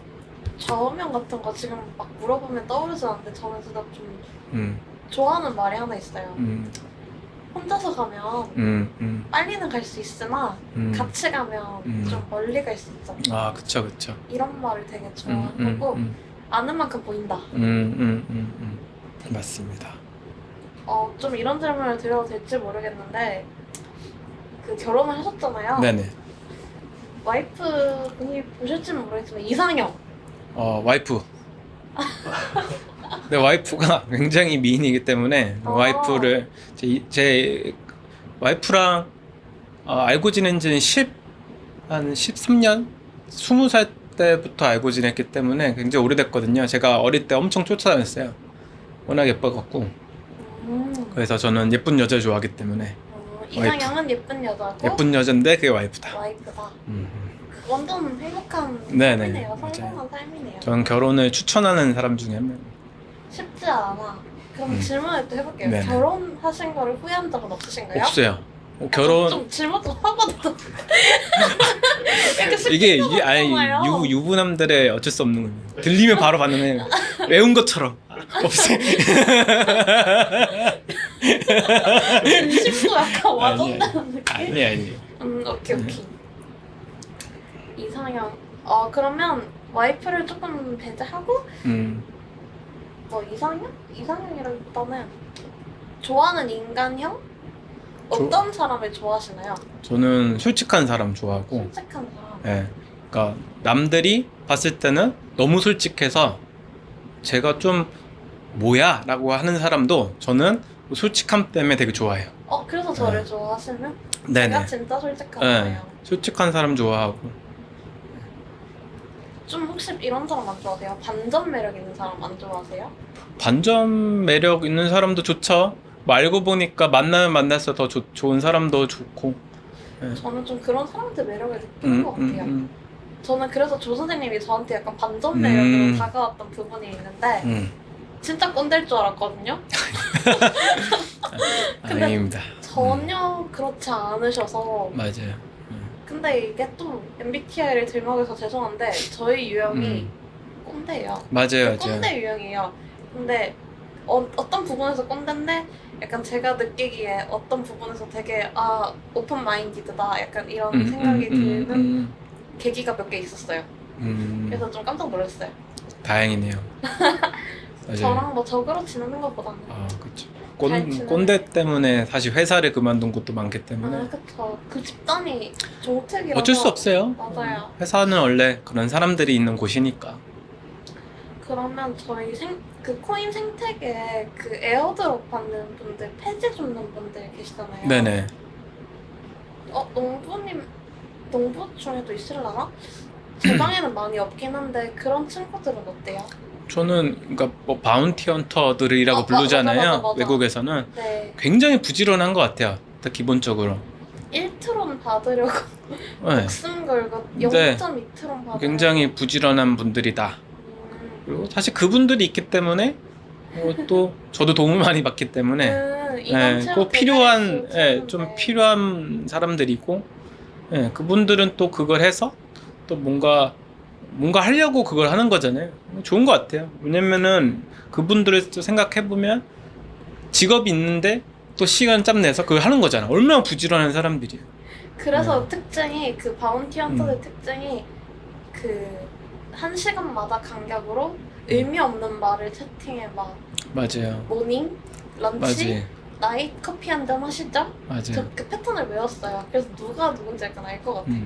좌우명 같은 거 지금 막 물어보면 떠오르지 않는데 저는 진짜 좀 좋아하는 말이 하나 있어요. 혼자서 가면 빨리는 갈 수 있으나 같이 가면 좀 멀리 갈 수 있잖아. 아, 그쵸. 이런 말을 되게 좋아하고 아는 만큼 보인다. 맞습니다. 좀 이런 질문을 드려도 될지 모르겠는데 그 결혼을 하셨잖아요. 네네. 와이프분이 보실지는 모르겠지만 이상형. 와이프. 내 와이프가 굉장히 미인이기 때문에 와이프를 제 와이프랑 알고 지낸 지는 한 13년? 20살 때부터 알고 지냈기 때문에 굉장히 오래됐거든요. 제가 어릴 때 엄청 쫓아다녔어요. 워낙 예뻐갖고. 그래서 저는 예쁜 여자를 좋아하기 때문에 이상형은 예쁜 여자고 예쁜 여잔데 그게 와이프다. 와이프다. 완전 행복한 네네, 삶이네요. 맞아요. 성공한 삶이네요. 저는 결혼을 추천하는 사람 중에 한 명. 쉽지 않아. 그럼 질문을 또 해볼게요. 네네. 결혼하신 거를 후회한 적은 없으신가요? 없어요. 결혼 좀 질문 좀 하거든요. 이게 유부남들의 어쩔 수 없는 거예요. 들리면 바로 반응해요. 외운 것처럼. 없어요. 진심도 약간 와전되는 느낌? 아니. 오케이. 이상형. 그러면 와이프를 조금 배제하고 뭐 이상형이라기보다는 좋아하는 인간형? 어떤 사람을 좋아하시나요? 저는 솔직한 사람 좋아하고. 솔직한 사람. 예. 그러니까 남들이 봤을 때는 너무 솔직해서 제가 좀 뭐야? 라고 하는 사람도 저는 솔직함 때문에 되게 좋아해요. 그래서 저를 좋아하시면? 제가 진짜 솔직하잖아요. 솔직한 사람 좋아하고. 좀 혹시 이런 사람 안 좋아하세요? 반전 매력 있는 사람 안 좋아하세요? 반전 매력 있는 사람도 좋죠. 뭐 알고 보니까 만나면 만날수록 더 좋은 사람도 좋고. 저는 좀 그런 사람들 매력을 느끼는 것 같아요. 저는 그래서 조 선생님이 저한테 약간 반전 매력으로 다가왔던 부분이 있는데 진짜 꼰대일 줄 알았거든요. 근데 아닙니다. 전혀 그렇지 않으셔서. 맞아요. 근데 이게 또 MBTI를 들먹여서 죄송한데 저희 유형이 꼰대예요. 맞아요. 꼰대 유형이에요. 근데 어떤 부분에서 꼰대인데 약간 제가 느끼기에 어떤 부분에서 되게 오픈 마인디드다 약간 이런 생각이 드는 계기가 몇 개 있었어요. 그래서 좀 깜짝 놀랐어요. 다행이네요. 맞아요. 저랑 뭐 적으로 지내는 것보다는. 그렇죠. 잘 지내는- 꼰대 때문에 사실 회사를 그만둔 것도 많기 때문에 그쵸. 그 집단이 정책이라서. 어쩔 수 없어요. 맞아요. 회사는 원래 그런 사람들이 있는 곳이니까. 그러면 저희 그 코인 생태계에 그 에어드롭 받는 분들, 폐지 줍는 분들 계시잖아요. 네네. 농부 중에도 있으려나? 제 방에는 많이 없긴 한데 그런 친구들은 어때요? 저는 그러니까 뭐 바운티 헌터들이라고 부르잖아요. 맞아. 외국에서는 네. 굉장히 부지런한 것 같아요. 기본적으로. 1트론 받으려고 네. 목숨 걸고 네. 0.2트론 받으려고. 굉장히 부지런한 분들이다. 그리고 사실 그분들이 있기 때문에 또 저도 도움을 많이 받기 때문에 꼭 필요한 좀 필요한 사람들이고 그분들은 또 그걸 해서 또 뭔가 하려고 그걸 하는 거잖아요. 좋은 것 같아요. 왜냐면은 그분들을 또 생각해보면 직업이 있는데 또 시간 짬 내서 그걸 하는 거잖아. 얼마나 부지런한 사람들이에요. 그래서 특징이 그 바운티 헌터의 특징이 그 1시간마다 간격으로 의미 없는 말을 채팅에 막 맞아요. 모닝, 런치, 맞아요. 나잇, 커피 한 잔 하시죠? 맞아요. 저 그 패턴을 외웠어요. 그래서 누가 누군지 약간 알 것 같아요.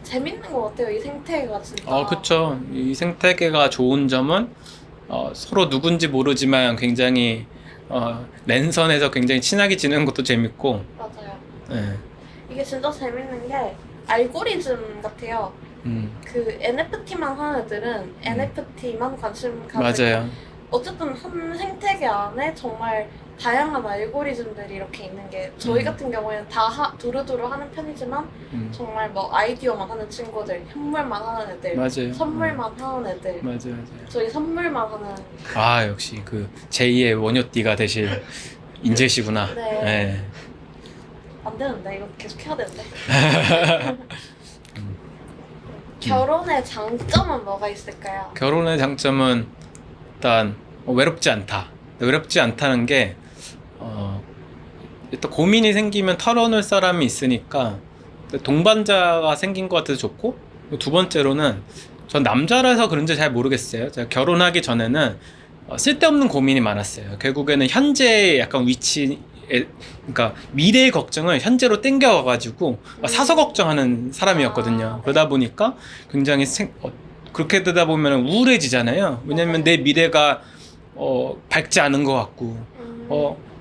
재밌는 것 같아요. 이 생태계가 진짜. 그쵸. 이 생태계가 좋은 점은 서로 누군지 모르지만 굉장히 랜선에서 굉장히 친하게 지내는 것도 재밌고. 맞아요. 네. 이게 진짜 재밌는 게 알고리즘 같아요. 그 NFT만 하는 애들은 NFT만 관심 가지고 맞아요. 어쨌든 한 생태계 안에 정말 다양한 알고리즘들이 이렇게 있는 게 저희 같은 경우에는 다 두루두루 하는 편이지만 정말 뭐 아이디어만 하는 친구들, 현물만 하는 애들, 맞아요. 선물만 하는 애들, 맞아요. 저희 선물만 하는. 역시 그 제2의 원효띠가 되실 인재시구나. 네. 네. 안 되는데 이거 계속 해야 되는데. 결혼의 장점은 뭐가 있을까요? 결혼의 장점은 일단 외롭지 않다. 외롭지 않다는 게 일단 고민이 생기면 털어놓을 사람이 있으니까 동반자가 생긴 것 같아서 좋고, 두 번째로는 전 남자라서 그런지 잘 모르겠어요. 제가 결혼하기 전에는 쓸데없는 고민이 많았어요. 결국에는 현재의 약간 그러니까 미래의 걱정을 현재로 땡겨와가지고 사서 걱정하는 사람이었거든요. 그러다 보니까 굉장히 그렇게 되다 보면 우울해지잖아요. 왜냐면 내 미래가 밝지 않은 것 같고,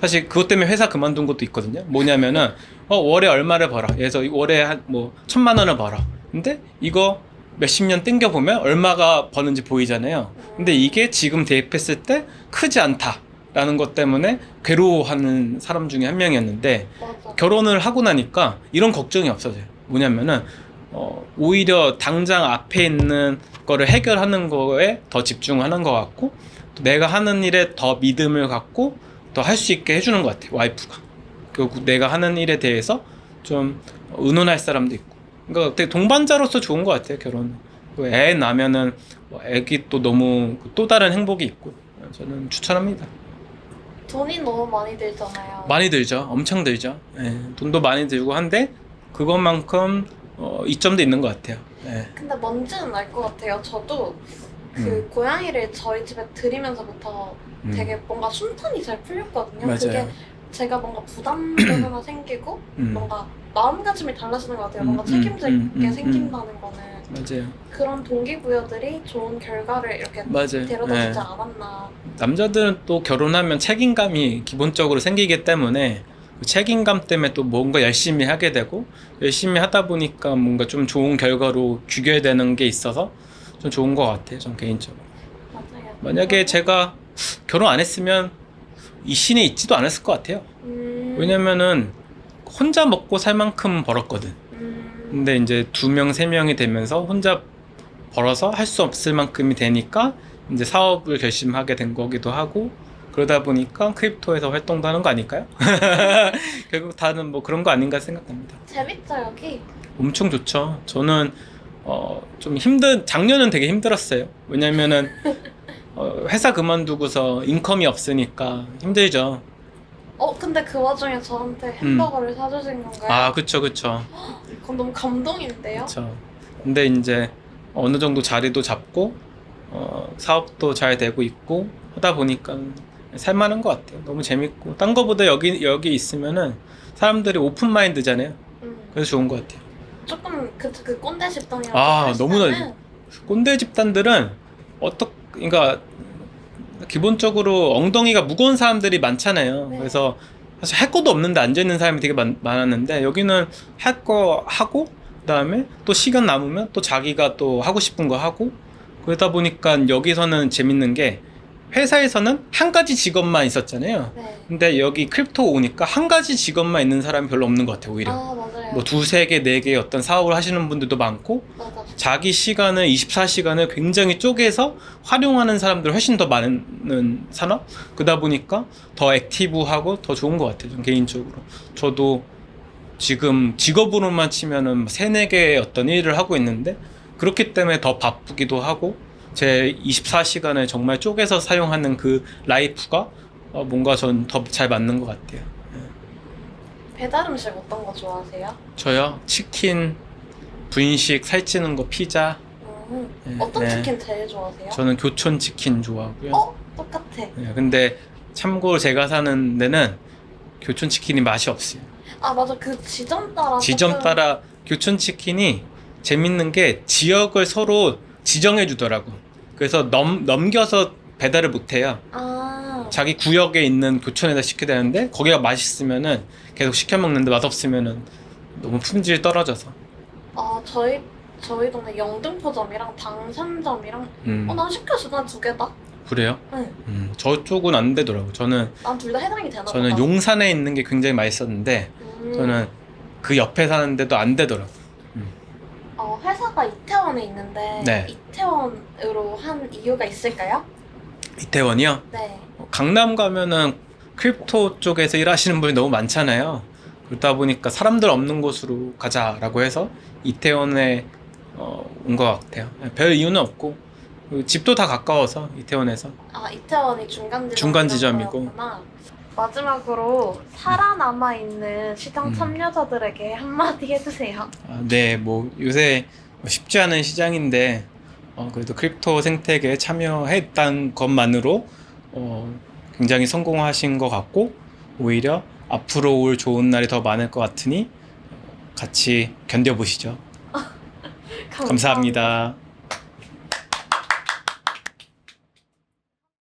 사실 그것 때문에 회사 그만둔 것도 있거든요. 뭐냐면은 월에 얼마를 벌어. 그래서 월에 한 1,000만 원을 벌어. 근데 이거 몇십 년 땡겨 보면 얼마가 버는지 보이잖아요. 근데 이게 지금 대입했을 때 크지 않다라는 것 때문에 괴로워하는 사람 중에 한 명이었는데, 맞아. 결혼을 하고 나니까 이런 걱정이 없어져요. 뭐냐면은 오히려 당장 앞에 있는 거를 해결하는 거에 더 집중하는 것 같고, 또 내가 하는 일에 더 믿음을 갖고 더 할 수 있게 해주는 것 같아요, 와이프가. 결국 내가 하는 일에 대해서 좀 의논할 사람도 있고. 그러니까 되게 동반자로서 좋은 것 같아요, 결혼. 애 낳으면은 애기 또 너무 또 다른 행복이 있고, 저는 추천합니다. 돈이 너무 많이 들잖아요. 많이 들죠. 엄청 들죠. 돈도 많이 들고 한데 그것만큼 이점도 있는 것 같아요. 근데 뭔지는 알 것 같아요. 저도 그 고양이를 저희 집에 들이면서부터 되게 뭔가 순탄이 잘 풀렸거든요. 맞아요. 그게 제가 뭔가 부담도 하나 생기고 뭔가 마음가짐이 달라지는 것 같아요. 뭔가 책임질 게 생긴다는 거는 맞아요. 그런 동기부여들이 좋은 결과를 이렇게 맞아요. 데려다 주지 않았나. 남자들은 또 결혼하면 책임감이 기본적으로 생기기 때문에 책임감 때문에 또 뭔가 열심히 하게 되고 열심히 하다 보니까 뭔가 좀 좋은 결과로 귀결되는 게 있어서 좀 좋은 것 같아요. 전 개인적으로. 맞아요. 만약에 제가 결혼 안 했으면 이 씬에 있지도 않았을 것 같아요. 왜냐면은 혼자 먹고 살 만큼 벌었거든. 근데 이제 2명, 3명이 되면서 혼자 벌어서 할 수 없을 만큼이 되니까 이제 사업을 결심하게 된 거기도 하고 그러다 보니까 크립토에서 활동도 하는 거 아닐까요? 결국 다는 뭐 그런 거 아닌가 생각합니다. 재밌죠 여기? 엄청 좋죠. 저는 좀 작년은 되게 힘들었어요. 왜냐면은 회사 그만두고서 인컴이 없으니까 힘들죠. 근데 그 와중에 저한테 햄버거를 사주신 건가요? 아, 그쵸. 그건 너무 감동인데요? 그쵸. 근데 이제 어느 정도 자리도 잡고 사업도 잘 되고 있고 하다 보니까 살만한 것 같아요. 너무 재밌고 딴 거보다 여기 있으면은 사람들이 오픈 마인드잖아요. 그래서 좋은 것 같아요. 조금 그 꼰대 집단이랑 아, 너무나 꼰대 집단들은 그러니까 기본적으로 엉덩이가 무거운 사람들이 많잖아요. 네. 그래서 사실 할 것도 없는데 앉아 있는 사람이 되게 많았는데 여기는 할 거 하고 그다음에 또 시간 남으면 또 자기가 또 하고 싶은 거 하고 그러다 보니까 여기서는 재밌는 게 회사에서는 한 가지 직업만 있었잖아요. 네. 근데 여기 크립토 오니까 한 가지 직업만 있는 사람이 별로 없는 것 같아요. 오히려 아 맞아요. 뭐 2, 3개, 4개 어떤 사업을 하시는 분들도 많고 맞아. 자기 시간을 24시간을 굉장히 쪼개서 활용하는 사람들 훨씬 더 많은 산업? 그러다 보니까 더 액티브하고 더 좋은 것 같아요. 좀 개인적으로. 저도 지금 직업으로만 치면은 3, 4개의 어떤 일을 하고 있는데 그렇기 때문에 더 바쁘기도 하고 제 24시간을 정말 쪼개서 사용하는 그 라이프가 뭔가 전 더 잘 맞는 것 같아요. 배달 음식 어떤 거 좋아하세요? 저요? 치킨, 분식, 살찌는 거, 피자. 네, 어떤 네. 치킨 제일 좋아하세요? 저는 교촌 치킨 좋아하고요. 똑같아. 네, 근데 참고로 제가 사는 데는 교촌 치킨이 맛이 없어요. 아 맞아 그 지점 따라 지점 조금- 따라 교촌 치킨이 재밌는 게 지역을 서로 지정해 주더라고. 그래서 넘겨서 배달을 못 해요. 아 자기 구역에 있는 교촌에다 시켜야 되는데 거기가 맛있으면은 계속 시켜 먹는데 맛없으면은 너무 품질이 떨어져서. 저희 동네 영등포점이랑 당산점이랑 난 시켰어 난 2개다. 그래요? 응. 저쪽은 안 되더라고. 저는 난 둘 다 해당이 되나 보다. 저는 용산에 있는 게 굉장히 맛있었는데 저는 그 옆에 사는데도 안 되더라고. 회사가 이태원에 있는데 네. 이태원으로 한 이유가 있을까요? 이태원이요? 네. 강남 가면은 크립토 쪽에서 일하시는 분이 너무 많잖아요. 그러다 보니까 사람들 없는 곳으로 가자라고 해서 이태원에 온 것 같아요. 별 이유는 없고 집도 다 가까워서 이태원에서. 이태원이 중간 지점이고. 마지막으로 살아남아 있는 시장 참여자들에게 한마디 해주세요. 네, 뭐 요새 쉽지 않은 시장인데 그래도 크립토 생태계에 참여했던 것만으로 굉장히 성공하신 것 같고 오히려 앞으로 올 좋은 날이 더 많을 것 같으니 같이 견뎌보시죠. 감사합니다.